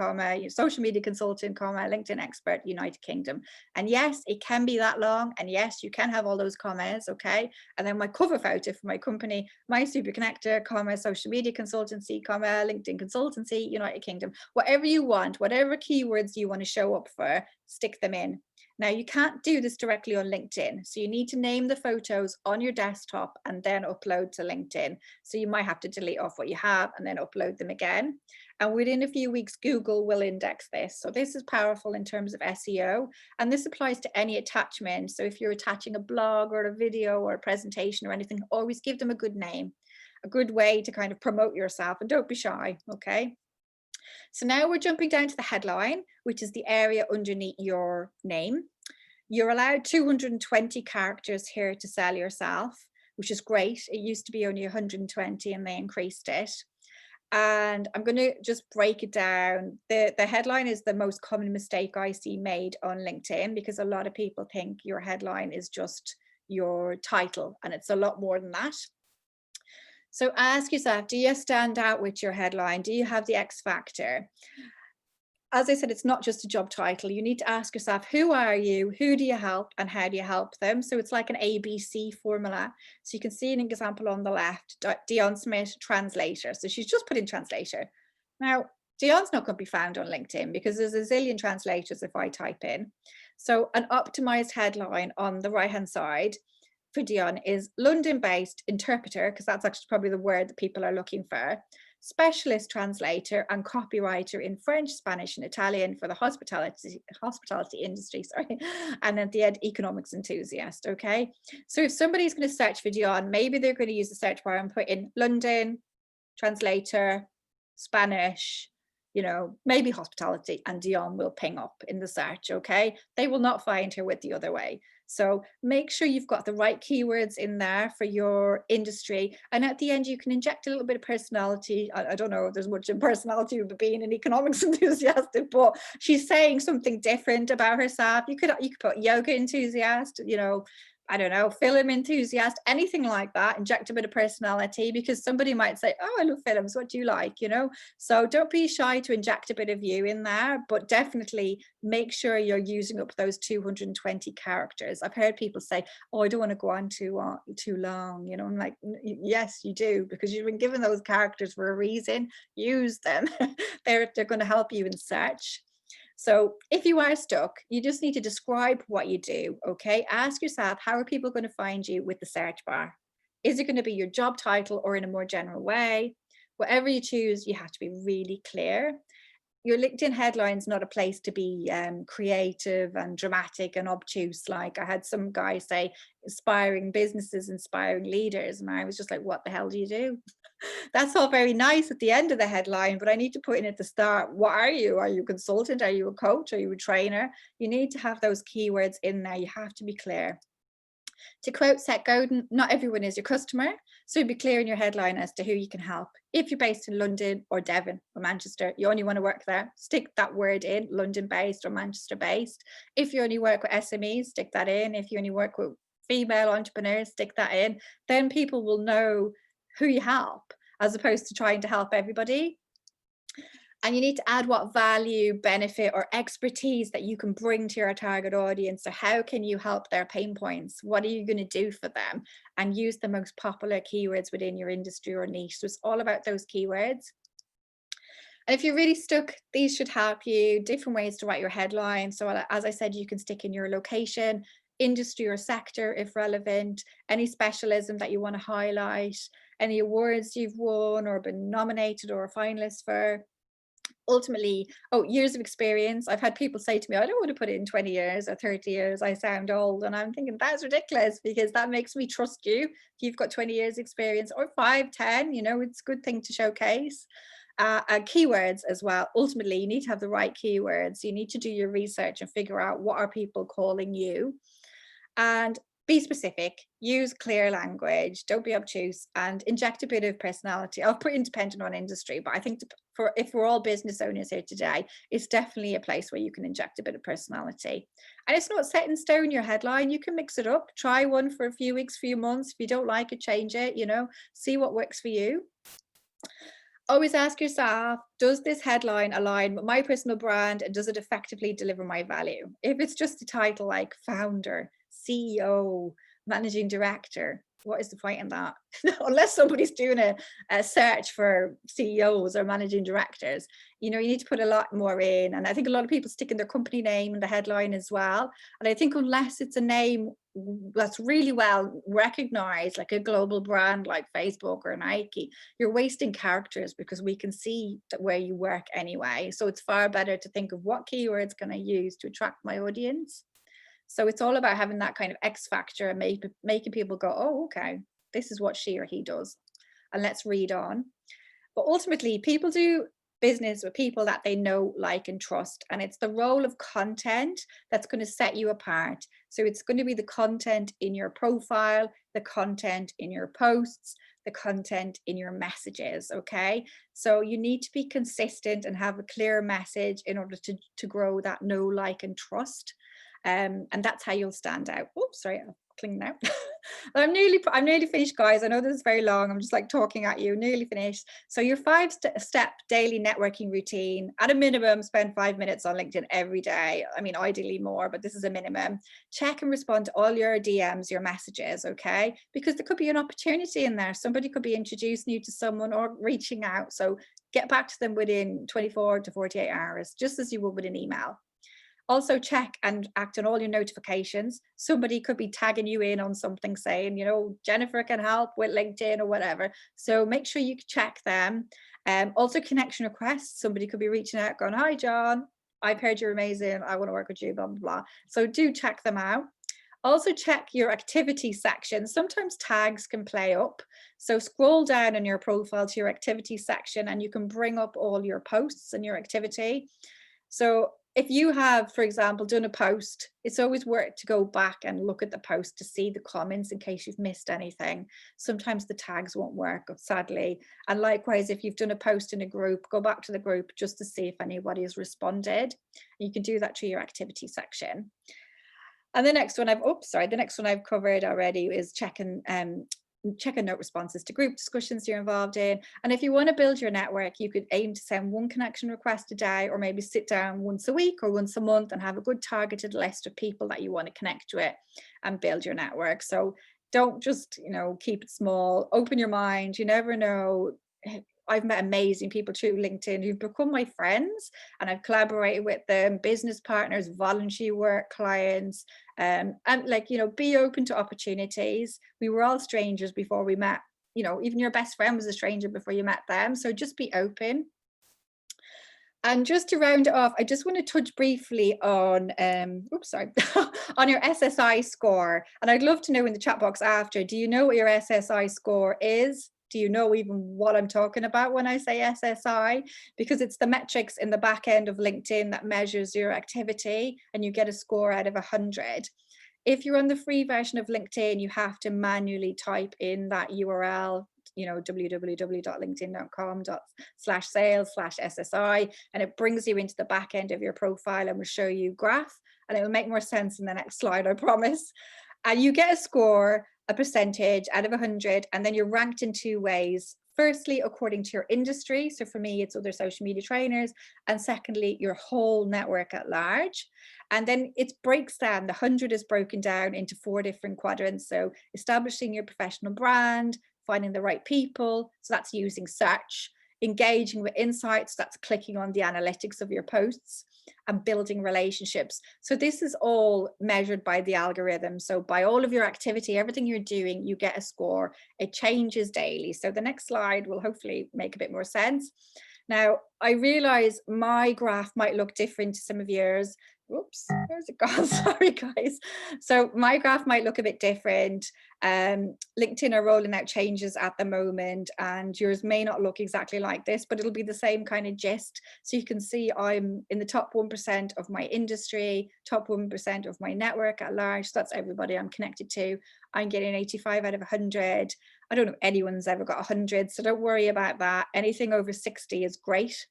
social media consultant, LinkedIn expert, United Kingdom. And yes, it can be that long. And yes, you can have all those commas, okay? And then my cover photo for my company, my super connector, social media consultancy, LinkedIn consultancy, United Kingdom. Whatever you want, whatever keywords you want to show up for, stick them in. Now, you can't do this directly on LinkedIn. So you need to name the photos on your desktop and then upload to LinkedIn. So you might have to delete off what you have and then upload them again. And within a few weeks, Google will index this. So this is powerful in terms of SEO. And this applies to any attachment. So if you're attaching a blog or a video or a presentation or anything, always give them a good name, a good way to kind of promote yourself, and don't be shy, okay? So now we're jumping down to the headline, which is the area underneath your name. You're allowed 220 characters here to sell yourself, which is great. It used to be only 120 and they increased it. And I'm going to just break it down. The headline is the most common mistake I see made on LinkedIn, because a lot of people think your headline is just your title, and it's a lot more than that. So ask yourself, do you stand out with your headline? Do you have the X factor? As I said, it's not just a job title. You need to ask yourself, who are you? Who do you help? And how do you help them? So it's like an ABC formula. So you can see an example on the left, Dion Smith, translator. So she's just put in translator. Now, Dion's not going to be found on LinkedIn because there's a zillion translators if I type in. So an optimized headline on the right-hand side for Dion is London-based interpreter, because that's actually probably the word that people are looking for, specialist translator and copywriter in French, Spanish and Italian for the hospitality industry, sorry, and at the end, economics enthusiast, okay? So if somebody's going to search for Dion, maybe they're going to use the search bar and put in London, translator, Spanish, you know, maybe hospitality, and Dion will ping up in the search, okay? They will not find her with the other way. So make sure you've got the right keywords in there for your industry. And at the end, you can inject a little bit of personality. I don't know if there's much in personality with being an economics enthusiast, but she's saying something different about herself. You could put yoga enthusiast, you know, I don't know, film enthusiast, anything like that. Inject a bit of personality, because somebody might say, oh, I love films. What do you like? You know, so don't be shy to inject a bit of you in there, but definitely make sure you're using up those 220 characters. I've heard people say, oh, I don't want to go on too long. You know, I'm like, yes, you do, because you've been given those characters for a reason. Use them. They're going to help you in search. So if you are stuck, you just need to describe what you do, okay? Ask yourself, how are people going to find you with the search bar? Is it going to be your job title or in a more general way? Whatever you choose, you have to be really clear. Your LinkedIn headline is not a place to be creative and dramatic and obtuse. Like I had some guy say, inspiring businesses, inspiring leaders. And I was just like, what the hell do you do? That's all very nice at the end of the headline, but I need to put in at the start, what are you? Are you a consultant? Are you a coach? Are you a trainer? You need to have those keywords in there. You have to be clear. To quote Seth Godin, not everyone is your customer. So be clear in your headline as to who you can help. If you're based in London or Devon or Manchester, you only want to work there, stick that word in, London based or Manchester based. If you only work with SMEs, stick that in. If you only work with female entrepreneurs, stick that in. Then people will know who you help, as opposed to trying to help everybody. And you need to add what value, benefit, or expertise that you can bring to your target audience. So how can you help their pain points? What are you going to do for them? And use the most popular keywords within your industry or niche. So it's all about those keywords. And if you're really stuck, these should help you. Different ways to write your headline. So as I said, you can stick in your location, industry or sector if relevant, any specialism that you want to highlight, any awards you've won or been nominated or a finalist for. Ultimately, years of experience. I've had people say to me, I don't want to put in 20 years or 30 years, I sound old. And I'm thinking that's ridiculous, because that makes me trust you. If you've got 20 years experience or 5, 10, you know, it's a good thing to showcase. Keywords as well. Ultimately, you need to have the right keywords. You need to do your research and figure out what are people calling you, and be specific, use clear language, don't be obtuse, and inject a bit of personality. I'll put independent on industry, but I think if we're all business owners here today, it's definitely a place where you can inject a bit of personality. And it's not set in stone, your headline. You can mix it up, try one for a few weeks, few months. If you don't like it, change it, you know, see what works for you. Always ask yourself, does this headline align with my personal brand, and does it effectively deliver my value? If it's just a title like founder, CEO, managing director, what is the point in that? Unless somebody's doing a search for CEOs or managing directors, you know, you need to put a lot more in. And I think a lot of people stick in their company name in the headline as well. And I think unless it's a name that's really well recognized, like a global brand like Facebook or Nike, you're wasting characters, because we can see that where you work anyway. So it's far better to think of what keywords can I use to attract my audience. So it's all about having that kind of X factor and making people go, oh, okay, this is what she or he does, and let's read on. But ultimately, people do business with people that they know, like, and trust. And it's the role of content that's going to set you apart. So it's going to be the content in your profile, the content in your posts, the content in your messages. Okay. So you need to be consistent and have a clear message in order to grow that know, like, and trust. And that's how you'll stand out. Oops, sorry, I'm clicking now. I'm nearly finished, guys. I know this is very long. I'm just like talking at you, nearly finished. So your 5-step daily networking routine, at a minimum, spend 5 minutes on LinkedIn every day. I mean, ideally more, but this is a minimum. Check and respond to all your DMs, your messages, okay? Because there could be an opportunity in there. Somebody could be introducing you to someone or reaching out. So get back to them within 24 to 48 hours, just as you would with an email. Also check and act on all your notifications. Somebody could be tagging you in on something saying, you know, Jennifer can help with LinkedIn or whatever. So make sure you check them. Also connection requests. Somebody could be reaching out going, hi, John, I've heard you're amazing. I want to work with you, blah, blah, blah. So do check them out. Also check your activity section. Sometimes tags can play up. So scroll down in your profile to your activity section and you can bring up all your posts and your activity. So if you have, for example, done a post, it's always worth to go back and look at the post to see the comments in case you've missed anything. Sometimes the tags won't work, sadly. And likewise, if you've done a post in a group, go back to the group just to see if anybody has responded. You can do that through your activity section. And the next one I've covered already is check and note responses to group discussions you're involved in. And if you want to build your network, you could aim to send one connection request a day, or maybe sit down once a week or once a month and have a good targeted list of people that you want to connect with and build your network. So don't just, you know, keep it small. Open your mind. You never know. I've met amazing people through LinkedIn who've become my friends, and I've collaborated with them, business partners, voluntary work, clients, and like, you know, be open to opportunities. We were all strangers before we met. You know, even your best friend was a stranger before you met them. So just be open. And just to round it off, I just want to touch briefly on, on your SSI score. And I'd love to know in the chat box after, do you know what your SSI score is? Do you know even what I'm talking about when I say SSI? Because it's the metrics in the back end of LinkedIn that measures your activity, and you get a score out of 100. If you're on the free version of LinkedIn, you have to manually type in that URL, you know, www.linkedin.com/sales/SSI, and it brings you into the back end of your profile and will show you graph, and it will make more sense in the next slide, I promise. And you get a score, a percentage out of 100, and then you're ranked in 2 ways. Firstly, according to your industry. So for me, it's other social media trainers. And secondly, your whole network at large. And then it breaks down, the 100 is broken down into 4 different quadrants. So establishing your professional brand, finding the right people. So that's using search. Engaging with insights, that's clicking on the analytics of your posts, and building relationships. So this is all measured by the algorithm. So by all of your activity, everything you're doing, you get a score. It changes daily. So the next slide will hopefully make a bit more sense. Now, I realize my graph might look different to some of yours. Whoops, where's it gone? Sorry, guys. So my graph might look a bit different. LinkedIn are rolling out changes at the moment, and yours may not look exactly like this, but it'll be the same kind of gist. So you can see I'm in the top 1% of my industry, top 1% of my network at large. So that's everybody I'm connected to. I'm getting 85 out of 100. I don't know if anyone's ever got 100, so don't worry about that. Anything over 60 is great.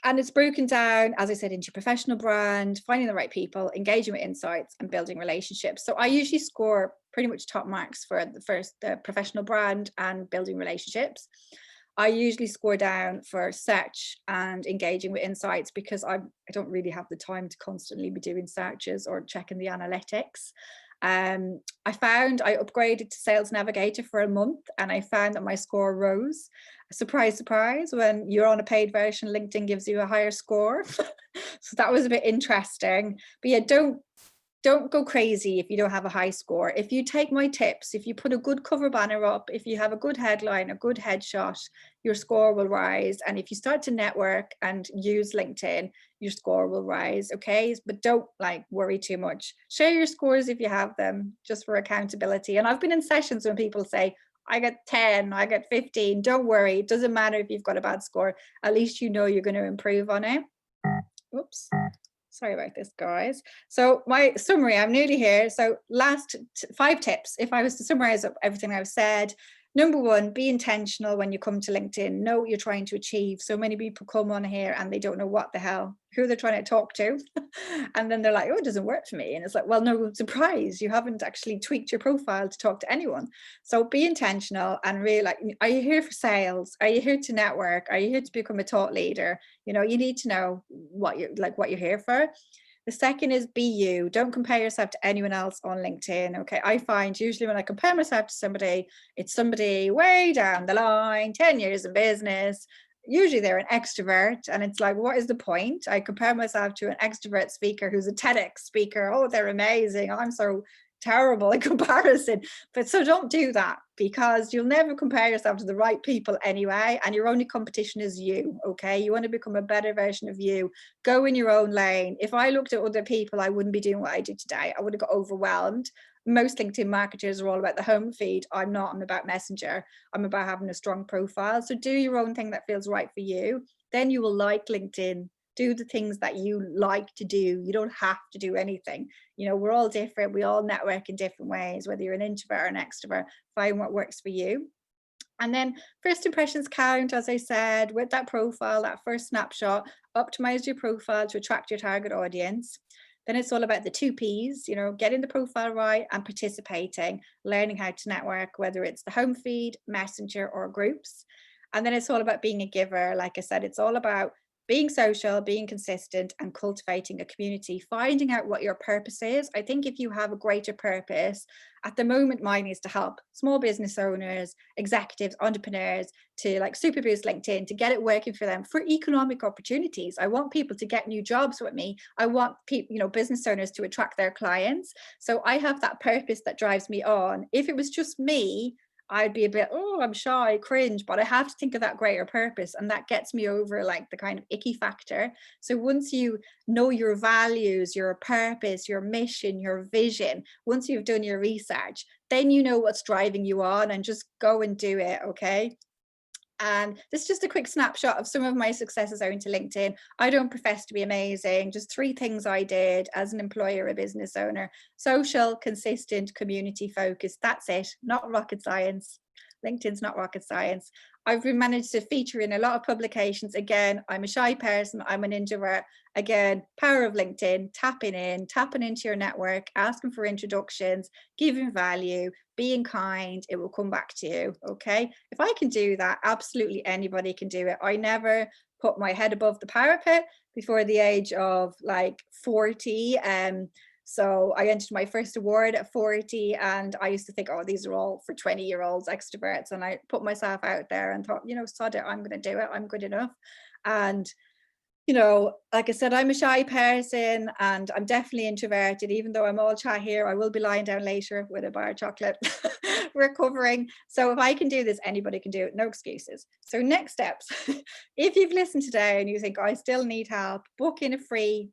And it's broken down, as I said, into your professional brand, finding the right people, engaging with insights, and building relationships. So I usually score pretty much top marks for the professional brand and building relationships. I usually score down for search and engaging with insights, because I don't really have the time to constantly be doing searches or checking the analytics. I found I upgraded to Sales Navigator for a month, and I found that my score rose. Surprise, surprise, when you're on a paid version, LinkedIn gives you a higher score. So that was a bit interesting. But yeah, don't go crazy if you don't have a high score. If you take my tips, if you put a good cover banner up, if you have a good headline, a good headshot, your score will rise. And if you start to network and use LinkedIn, your score will rise. Okay, but don't worry too much. Share your scores if you have them, just for accountability. And I've been in sessions when people say, I got 10, I got 15. Don't worry, it doesn't matter if you've got a bad score. At least you know you're going to improve on it. Oops. Sorry about this, guys. So my summary, I'm nearly here. So last 5 tips, if I was to summarize up everything I've said. Number 1, be intentional when you come to LinkedIn. Know what you're trying to achieve. So many people come on here and they don't know what the hell, who they're trying to talk to. And then they're like, oh, it doesn't work for me. And it's like, well, no surprise. You haven't actually tweaked your profile to talk to anyone. So be intentional and really, are you here for sales? Are you here to network? Are you here to become a thought leader? You need to know what you're here for. The second is be you. Don't compare yourself to anyone else on LinkedIn. Okay, I find usually when I compare myself to somebody, it's somebody way down the line, 10 years in business. Usually they're an extrovert, and it's like, what is the point? I compare myself to an extrovert speaker who's a TEDx speaker. Oh, they're amazing. I'm so terrible in comparison. But so don't do that, because you'll never compare yourself to the right people anyway, and your only competition is you. Okay, you want to become a better version of you. Go in your own lane. If I looked at other people, I wouldn't be doing what I did today. I would have got overwhelmed. Most LinkedIn marketers are all about the home feed. I'm not. I'm about Messenger. I'm about having a strong profile. So do your own thing that feels right for you. Then you will like LinkedIn. Do the things that you like to do. You don't have to do anything. We're all different. We all network in different ways, whether you're an introvert or an extrovert. Find what works for you. And then first impressions count, as I said, with that profile, that first snapshot. Optimize your profile to attract your target audience. Then it's all about the 2 Ps, getting the profile right and participating, learning how to network, whether it's the home feed, Messenger, or groups. And then it's all about being a giver. Like I said, it's all about being social, being consistent, and cultivating a community, finding out what your purpose is. I think if you have a greater purpose, at the moment, mine is to help small business owners, executives, entrepreneurs to super boost LinkedIn, to get it working for them for economic opportunities. I want people to get new jobs with me. I want people, business owners to attract their clients. So I have that purpose that drives me on. If it was just me, I'd be a bit, I'm shy, cringe, but I have to think of that greater purpose, and that gets me over the kind of icky factor. So once you know your values, your purpose, your mission, your vision, once you've done your research, then you know what's driving you on, and just go and do it. Okay. And this is just a quick snapshot of some of my successes owing to LinkedIn. I don't profess to be amazing, just 3 things I did as an employer, a business owner, social, consistent, community focused. That's it. Not rocket science. LinkedIn's not rocket science. I've managed to feature in a lot of publications. Again, I'm a shy person. I'm an introvert. Again, power of LinkedIn, tapping into your network, asking for introductions, giving value, being kind. It will come back to you. Okay. If I can do that, absolutely anybody can do it. I never put my head above the parapet before the age of like 40. So I entered my first award at 40, and I used to think, oh, these are all for 20-year-olds extroverts. And I put myself out there and thought, you know, sod it, I'm going to do it. I'm good enough. And, you know, like I said, I'm a shy person and I'm definitely introverted. Even though I'm all chat here, I will be lying down later with a bar of chocolate recovering. So if I can do this, anybody can do it. No excuses. So next steps. If you've listened today and you think, oh, I still need help, book in a free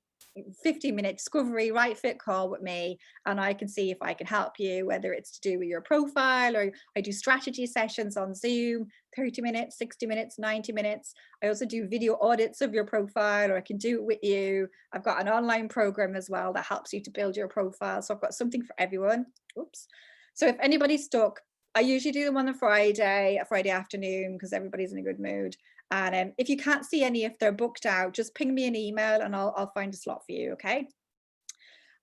15-minute discovery right fit call with me, and I can see if I can help you, whether it's to do with your profile, or I do strategy sessions on Zoom, 30 minutes, 60 minutes, 90 minutes. I also do video audits of your profile, or I can do it with you. I've got an online program as well that helps you to build your profile. So I've got something for everyone. Oops. So if anybody's stuck, I usually do them on a Friday afternoon, because everybody's in a good mood. And if you can't see any, if they're booked out, just ping me an email and I'll find a slot for you. Okay.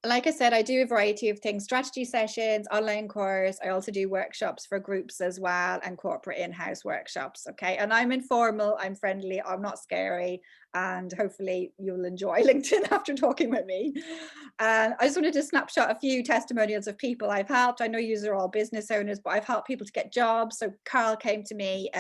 Like I said, I do a variety of things, strategy sessions, online course. I also do workshops for groups as well, and corporate in-house workshops. Okay. And I'm informal, I'm friendly, I'm not scary. And hopefully you'll enjoy LinkedIn after talking with me. And I just wanted to snapshot a few testimonials of people I've helped. I know you are all business owners, but I've helped people to get jobs. So Carl came to me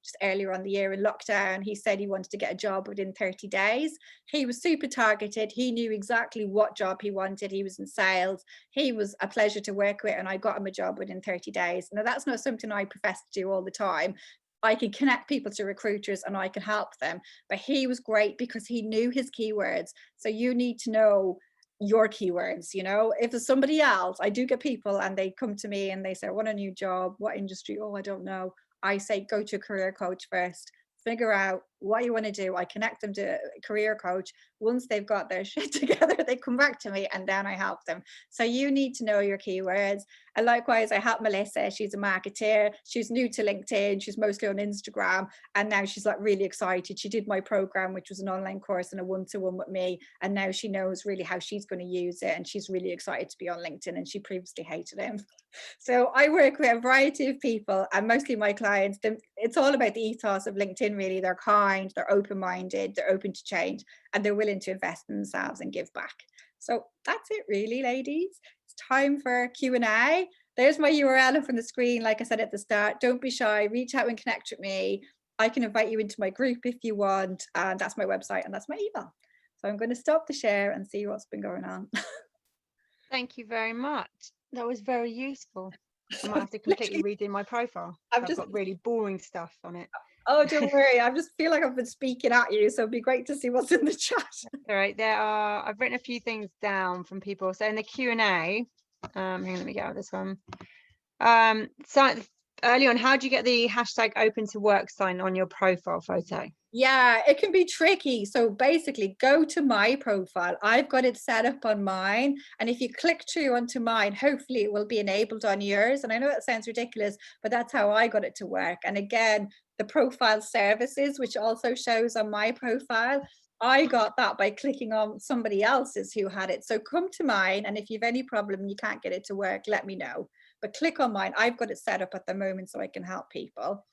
just earlier on the year in lockdown. He said he wanted to get a job within 30 days. He was super targeted. He knew exactly what job he wanted. He was in sales. He was a pleasure to work with, and I got him a job within 30 days. Now, that's not something I profess to do all the time. I can connect people to recruiters and I can help them. But he was great because he knew his keywords. So you need to know your keywords. You know, if there's somebody else, I do get people and they come to me and they say, I want a new job. What industry? Oh, I don't know. I say, go to a career coach first, figure out what you want to do. I connect them to a career coach. Once they've got their shit together, they come back to me and then I help them. So you need to know your keywords. And likewise, I help Melissa. She's a marketer. She's new to LinkedIn. She's mostly on Instagram. And now she's like really excited. She did my program, which was an online course and a one-to-one with me. And now she knows really how she's going to use it. And she's really excited to be on LinkedIn, and she previously hated him. So I work with a variety of people, and mostly my clients. It's all about the ethos of LinkedIn, really. They're kind, they're open-minded, they're open to change, and they're willing to invest in themselves and give back. So that's it really, ladies. It's time for Q&A. There's my URL up on the screen. Like I said at the start, don't be shy, reach out and connect with me. I can invite you into my group if you want, and that's my website and that's my email. So I'm going to stop the share and see what's been going on. Thank you very much. That was very useful. I might have to completely redo my profile. I've got really boring stuff on it. Oh, don't worry. I just feel like I've been speaking at you, so it'd be great to see what's in the chat. All right, I've written a few things down from people. So in the Q&A, hang on, let me get out this one. So early on, how do you get the hashtag open to work sign on your profile photo? Yeah, it can be tricky. So basically go to my profile. I've got it set up on mine. And if you click through onto mine, hopefully it will be enabled on yours. And I know that sounds ridiculous, but that's how I got it to work. And again, the profile services, which also shows on my profile, I got that by clicking on somebody else's who had it. So come to mine. And if you've any problem and you can't get it to work, let me know. But click on mine. I've got it set up at the moment so I can help people.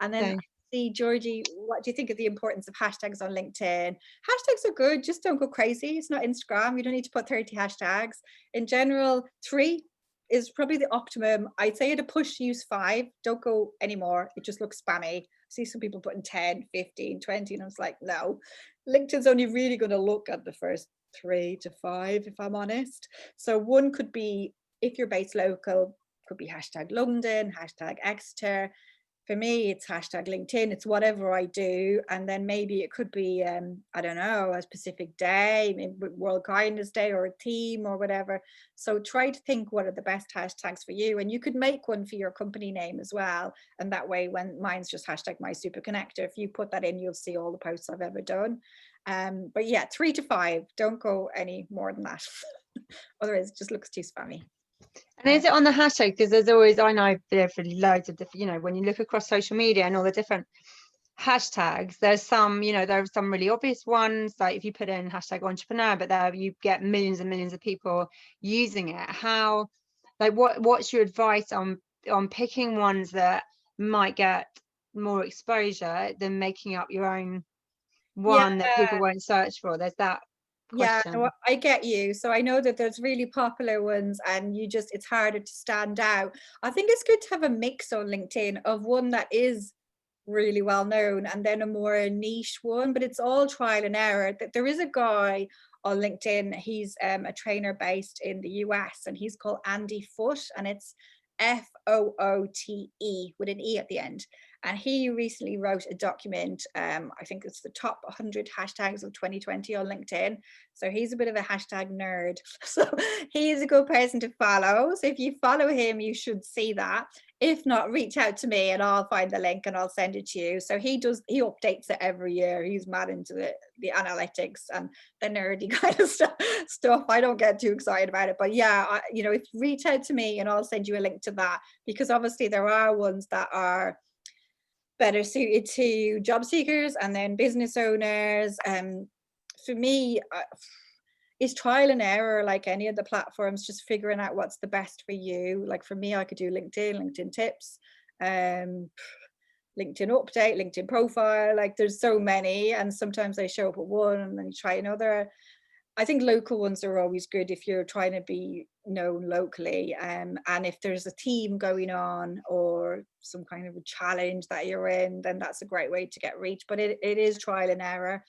And then see, Georgie, what do you think of the importance of hashtags on LinkedIn? Hashtags are good, just don't go crazy. It's not Instagram. You don't need to put 30 hashtags. In general, 3 is probably the optimum. I'd say at a push, use 5. Don't go anymore. It just looks spammy. I see some people putting 10, 15, 20, and I was like, no. LinkedIn's only really going to look at the first 3 to 5, if I'm honest. So 1 could be, if you're based local, could be hashtag London, hashtag Exeter. For me, it's hashtag LinkedIn. It's whatever I do. And then maybe it could be, I don't know, a specific day, maybe World Kindness Day or a theme or whatever. So try to think what are the best hashtags for you. And you could make one for your company name as well. And that way, when mine's just hashtag my super connector, if you put that in, you'll see all the posts I've ever done. But yeah, 3 to 5. Don't go any more than that. Otherwise it just looks too spammy. And is it on the hashtag? Because there's always, I know there for loads of different, you know, when you look across social media and all the different hashtags, there's some, you know, there are some really obvious ones, like if you put in hashtag entrepreneur, but there you get millions and millions of people using it. How, like, what's your advice on picking ones that might get more exposure than making up your own one that people won't search for? There's that question. Yeah, I get you. So I know that there's really popular ones and it's harder to stand out. I think it's good to have a mix on LinkedIn of one that is really well known and then a more niche one, but it's all trial and error. There is a guy on LinkedIn, he's a trainer based in the US, and he's called Andy Foote, and it's Foote with an E at the end. And he recently wrote a document, I think it's the top 100 hashtags of 2020 on LinkedIn. So he's a bit of a hashtag nerd. So he's a good person to follow. So if you follow him, you should see that. If not, reach out to me and I'll find the link and I'll send it to you. So he updates it every year. He's mad into the analytics and the nerdy kind of stuff. I don't get too excited about it, but yeah, if reach out to me and I'll send you a link to that, because obviously there are ones that are better suited to job seekers and then business owners. For me, it's trial and error, like any of the platforms, just figuring out what's the best for you. Like for me, I could do LinkedIn tips, LinkedIn update, LinkedIn profile, like there's so many, and sometimes I show up at one and then you try another. I think local ones are always good if you're trying to be known locally, and if there's a team going on or some kind of a challenge that you're in, then that's a great way to get reach. But it is trial and error,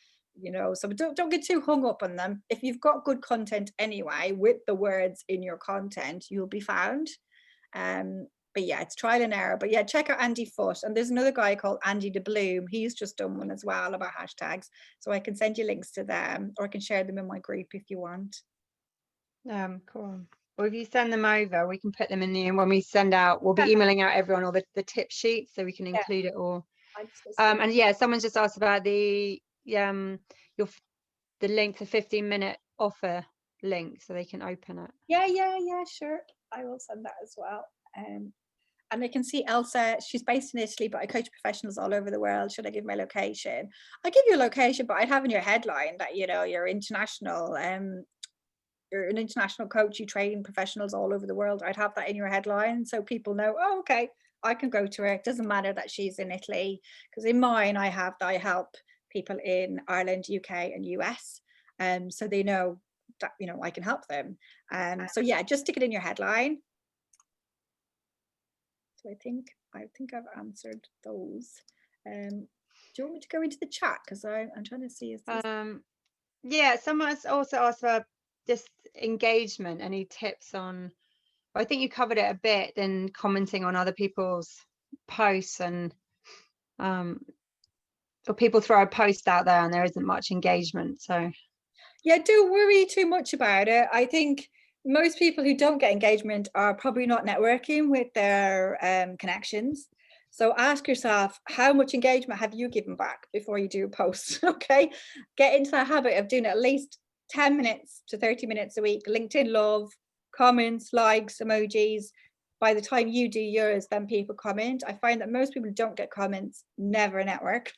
so don't get too hung up on them. If you've got good content anyway, with the words in your content, you'll be found. But yeah, it's trial and error. But yeah, check out Andy Foote. And there's another guy called Andy de Bloom. He's just done one as well about hashtags. So I can send you links to them, or I can share them in my group if you want. Cool. Well, if you send them over, we can put them in the, when we send out, we'll be emailing out everyone all the tip sheets, so we can include it all. And yeah, someone's just asked about the link, the 15-minute offer link, so they can open it. Yeah, sure. I will send that as well. And I can see Elsa, she's based in Italy, but I coach professionals all over the world. Should I give my location? I give you a location, but I'd have in your headline that, you're international. You're an international coach, you train professionals all over the world. I'd have that in your headline so people know, oh, okay, I can go to her. It doesn't matter that she's in Italy, because in mine, I help people in Ireland, UK and US. So they know that, I can help them. So yeah, just stick it in your headline. So I think I've answered those. Do you want me to go into the chat? Because I'm trying to see. Yeah, someone's also asked for just engagement. Any tips on? I think you covered it a bit. Then commenting on other people's posts, and or people throw a post out there and there isn't much engagement. So yeah, don't worry too much about it. I think most people who don't get engagement are probably not networking with their connections. So ask yourself, how much engagement have you given back before you do a post? Okay, get into the habit of doing at least 10 minutes to 30 minutes a week. LinkedIn love, comments, likes, emojis. By the time you do yours, then people comment. I find that most people who don't get comments never network.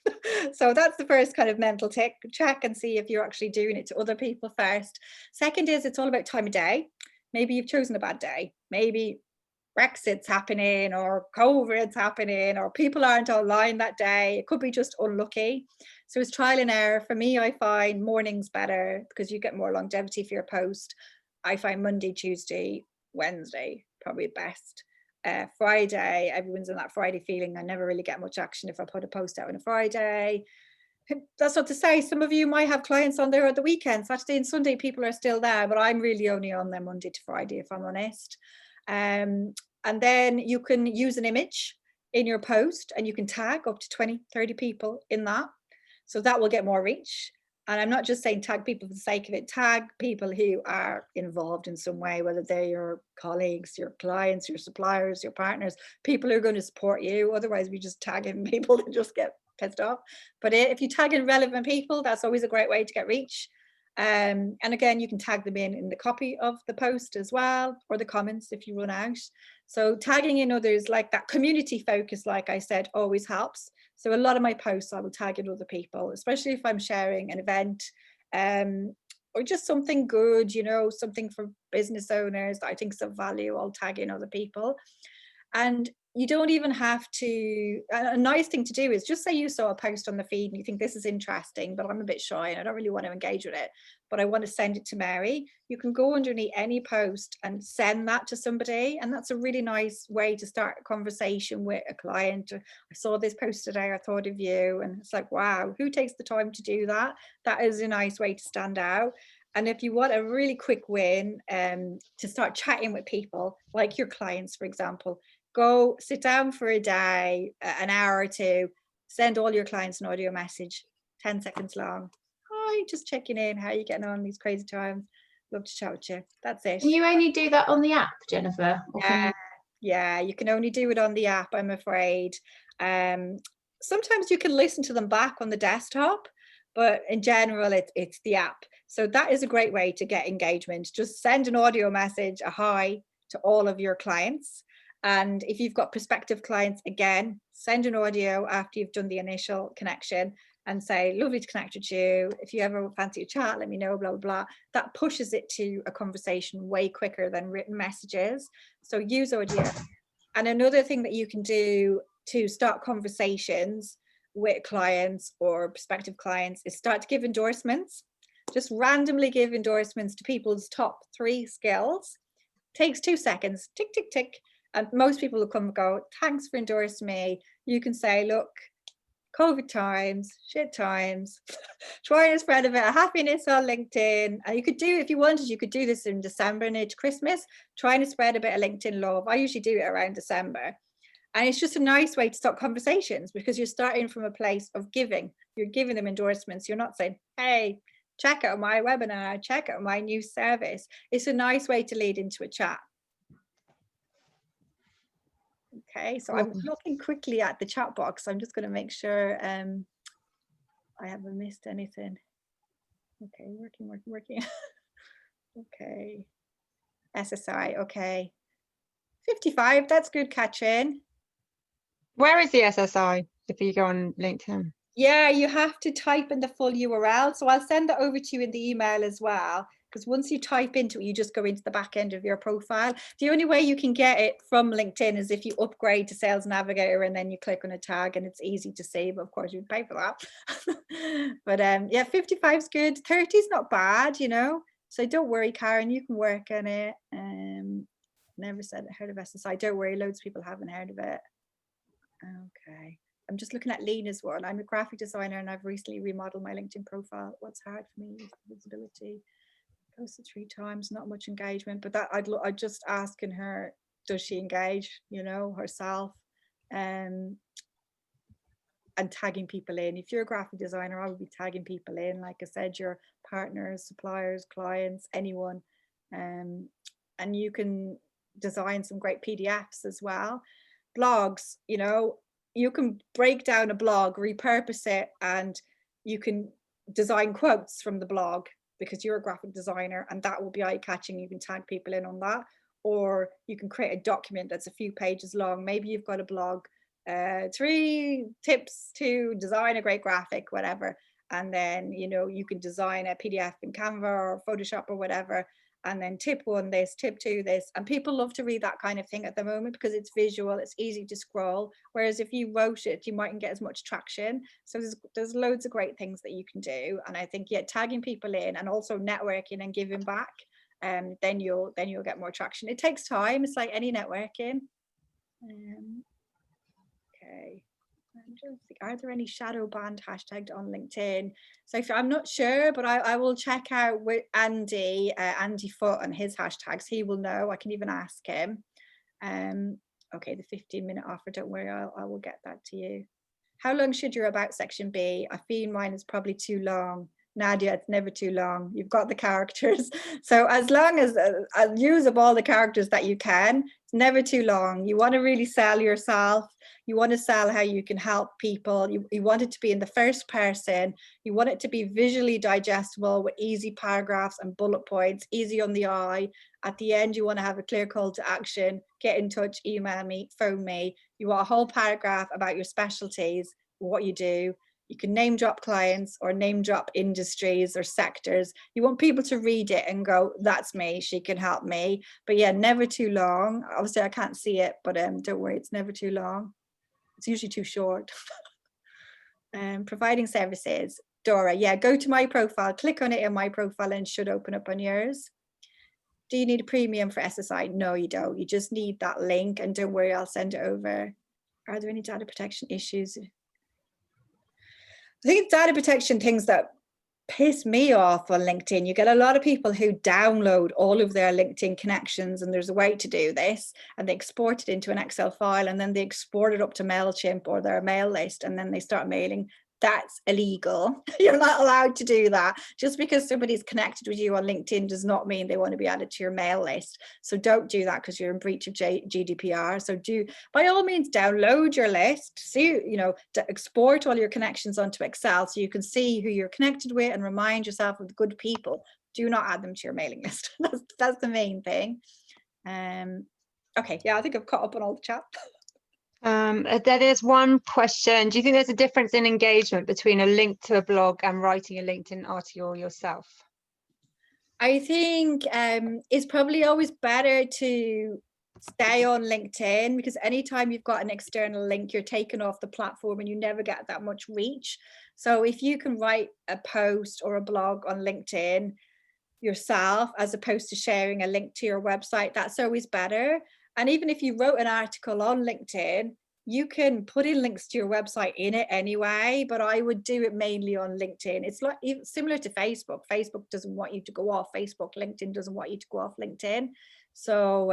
So that's the first kind of mental tick. Check and see if you're actually doing it to other people first. Second is, it's all about time of day. Maybe you've chosen a bad day. Maybe Brexit's happening, or COVID's happening, or people aren't online that day. It could be just unlucky. So it's trial and error. For me, I find mornings better because you get more longevity for your post. I find Monday, Tuesday, Wednesday probably best. Friday, everyone's in that Friday feeling. I never really get much action if I put a post out on a Friday. That's not to say some of you might have clients on there at the weekend. Saturday and Sunday, people are still there, but I'm really only on there Monday to Friday, if I'm honest. And then you can use an image in your post and you can tag up to 20, 30 people in that. So that will get more reach. And I'm not just saying tag people for the sake of it, tag people who are involved in some way, whether they're your colleagues, your clients, your suppliers, your partners, people who are going to support you. Otherwise, we just tag in people that just get pissed off. But if you tag in relevant people, that's always a great way to get reach. And again, you can tag them in the copy of the post as well, or the comments if you run out. So tagging in others, like that community focus, like I said, always helps. So a lot of my posts, I will tag in other people, especially if I'm sharing an event, or just something good, you know, something for business owners that I think is of value. I'll tag in other people. And you don't even have to, a nice thing to do is just say you saw a post on the feed and you think this is interesting, but I'm a bit shy and I don't really want to engage with it, but I want to send it to Mary. You can go underneath any post and send that to somebody. And that's a really nice way to start a conversation with a client. I saw this post today, I thought of you. And it's like, wow, who takes the time to do that? That is a nice way to stand out. And if you want a really quick win, to start chatting with people, like your clients, for example, go sit down for a day, an hour or two, send all your clients an audio message, 10 seconds long. Hi, just checking in. How are you getting on these crazy times? Love to chat with you. That's it. Can you only do that on the app, Jennifer? Or can you... Yeah, you can only do it on the app, I'm afraid. Sometimes you can listen to them back on the desktop, but in general, it's the app. So that is a great way to get engagement. Just send an audio message, a hi, to all of your clients. And if you've got prospective clients, again, send an audio after you've done the initial connection and say, lovely to connect with you. If you ever fancy a chat, let me know, blah, blah, blah. That pushes it to a conversation way quicker than written messages. So use audio. And another thing that you can do to start conversations with clients or prospective clients is start to give endorsements. Just randomly give endorsements to people's top 3 skills. Takes 2 seconds, tick, tick, tick. And most people will come and go, thanks for endorsing me. You can say, look, COVID times, shit times, trying to spread a bit of happiness on LinkedIn. And you could do, if you wanted, you could do this in December and it's Christmas, trying to spread a bit of LinkedIn love. I usually do it around December. And it's just a nice way to start conversations because you're starting from a place of giving. You're giving them endorsements. You're not saying, hey, check out my webinar, check out my new service. It's a nice way to lead into a chat. Okay, so I'm looking quickly at the chat box. I'm just going to make sure I haven't missed anything. Okay, working. Okay, SSI, okay. 55, that's good catching. Where is the SSI if you go on LinkedIn? Yeah, you have to type in the full URL. So I'll send that over to you in the email as well. Because once you type into it, you just go into the back end of your profile. The only way you can get it from LinkedIn is if you upgrade to Sales Navigator and then you click on a tag and it's easy to see, but of course you'd pay for that. But yeah, 55 is good. 30 is not bad, you know. So don't worry, Karen, you can work on it. Never heard of SSI. Don't worry, loads of people haven't heard of it. Okay. I'm just looking at Lena's one. I'm a graphic designer and I've recently remodeled my LinkedIn profile. What's hard for me is visibility. Posted 3 times, not much engagement, but that I'd just asking her, does she engage, you know, herself, and tagging people in. If you're a graphic designer, I would be tagging people in, like I said, your partners, suppliers, clients, anyone, and you can design some great PDFs as well. Blogs, you know, you can break down a blog, repurpose it, and you can design quotes from the blog because you're a graphic designer and that will be eye-catching. You can tag people in on that, or you can create a document that's a few pages long. Maybe you've got a blog, 3 tips to design a great graphic, whatever, and then, you know, you can design a PDF in Canva or Photoshop or whatever, and then tip 1 this, tip 2 this. And people love to read that kind of thing at the moment because it's visual, it's easy to scroll, whereas if you wrote it, you mightn't get as much traction. So there's loads of great things that you can do. And I think, yeah, tagging people in and also networking and giving back, then you'll get more traction. It takes time, it's like any networking. Okay, are there any shadow banned hashtagged on LinkedIn? So I'm not sure, but I will check out with Andy Foote and his hashtags. He will know. I can even ask him. Okay, the 15-minute offer, don't worry, I will get that to you. How long should your about section be? I feel mine is probably too long. Nadia, it's never too long. You've got the characters. So as long as use up all the characters that you can. never too long. You want to really sell yourself. You want to sell how you can help people. You want it to be in the first person. You want it to be visually digestible with easy paragraphs and bullet points, easy on the eye. At the end, you want to have a clear call to action. Get in touch, email me, phone me. You want a whole paragraph about your specialties, what you do. You can name drop clients or name drop industries or sectors. You want people to read it and go, that's me, she can help me. But yeah, never too long. Obviously I can't see it, but don't worry, it's never too long. It's usually too short. Providing services. Dora, yeah, go to my profile, click on it in my profile and it should open up on yours. Do you need a premium for SSI? No, you don't. You just need that link, and don't worry, I'll send it over. Are there any data protection issues? I think it's data protection things that piss me off on LinkedIn. You get a lot of people who download all of their LinkedIn connections, and there's a way to do this, and they export it into an Excel file, and then they export it up to MailChimp or their mail list, and then they start mailing. That's illegal. You're not allowed to do that. Just because somebody's connected with you on LinkedIn does not mean they want to be added to your mail list. So don't do that because you're in breach of GDPR. So do, by all means, download your list. See, you know, to export all your connections onto Excel so you can see who you're connected with and remind yourself of the good people. Do not add them to your mailing list. That's the main thing. Okay, yeah, I think I've caught up on all the chat. There is one question. Do you think there's a difference in engagement between a link to a blog and writing a LinkedIn article yourself? I think it's probably always better to stay on LinkedIn, because anytime you've got an external link, you're taken off the platform and you never get that much reach. So if you can write a post or a blog on LinkedIn yourself, as opposed to sharing a link to your website, that's always better. And even if you wrote an article on LinkedIn, you can put in links to your website in it anyway, but I would do it mainly on LinkedIn. It's like similar to Facebook. Facebook doesn't want you to go off Facebook. LinkedIn doesn't want you to go off LinkedIn. So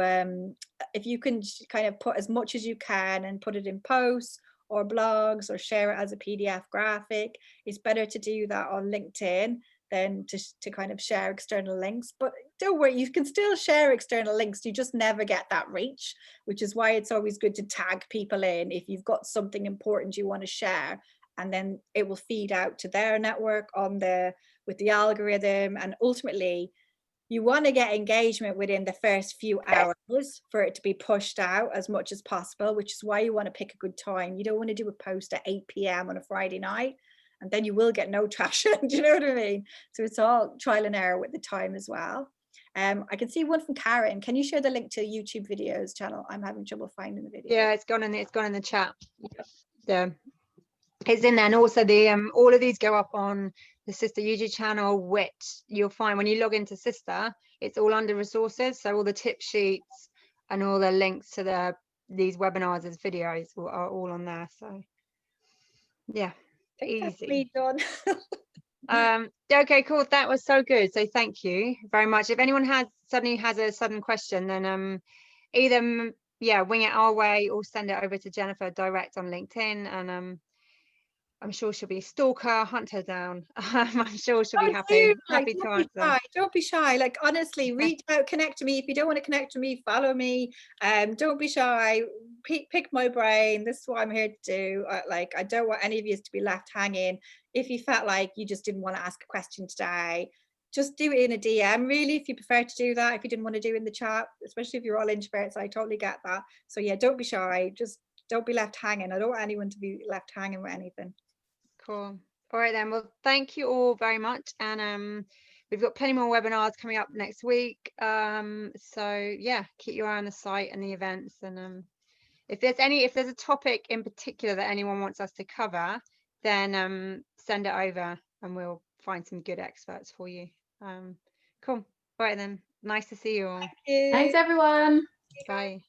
if you can kind of put as much as you can and put it in posts or blogs or share it as a PDF graphic, it's better to do that on LinkedIn than to kind of share external links. But don't worry, you can still share external links, you just never get that reach, which is why it's always good to tag people in if you've got something important you want to share, and then it will feed out to their network with the algorithm. And ultimately you want to get engagement within the first few hours for it to be pushed out as much as possible, which is why you want to pick a good time. You don't want to do a post at 8 p.m. on a Friday night, and then you will get no traction. Do you know what I mean? So it's all trial and error with the time as well. I can see one from Karen. Can you share the link to YouTube videos channel? I'm having trouble finding the video. Yeah, it's gone in the chat. Yeah, it's in there. And also the all of these go up on the Sistr YouTube channel, which you'll find when you log into Sistr, it's all under resources. So all the tip sheets and all the links to these webinars as videos are all on there. So yeah, easy. Done. Okay, cool. That was so good. So thank you very much. If anyone suddenly has a sudden question, then either wing it our way or send it over to Jennifer direct on LinkedIn, and I'm sure she'll be a stalker, hunt her down. I'm sure she'll be happy to answer. Don't be shy. Like, honestly, reach out, connect to me. If you don't want to connect to me, follow me. Don't be shy. Pick my brain. This is what I'm here to do. I don't want any of you to be left hanging. If you felt like you just didn't want to ask a question today, just do it in a DM, really, if you prefer to do that. If you didn't want to do it in the chat, especially if you're all introverts, I totally get that. So yeah, don't be shy. Just don't be left hanging. I don't want anyone to be left hanging with anything. Cool. All right then. Well, thank you all very much, and we've got plenty more webinars coming up next week. So yeah, keep your eye on the site and the events, and if there's a topic in particular that anyone wants us to cover, then send it over and we'll find some good experts for you. Cool. All right then. Nice to see you all. Thank you. Thanks everyone. Bye.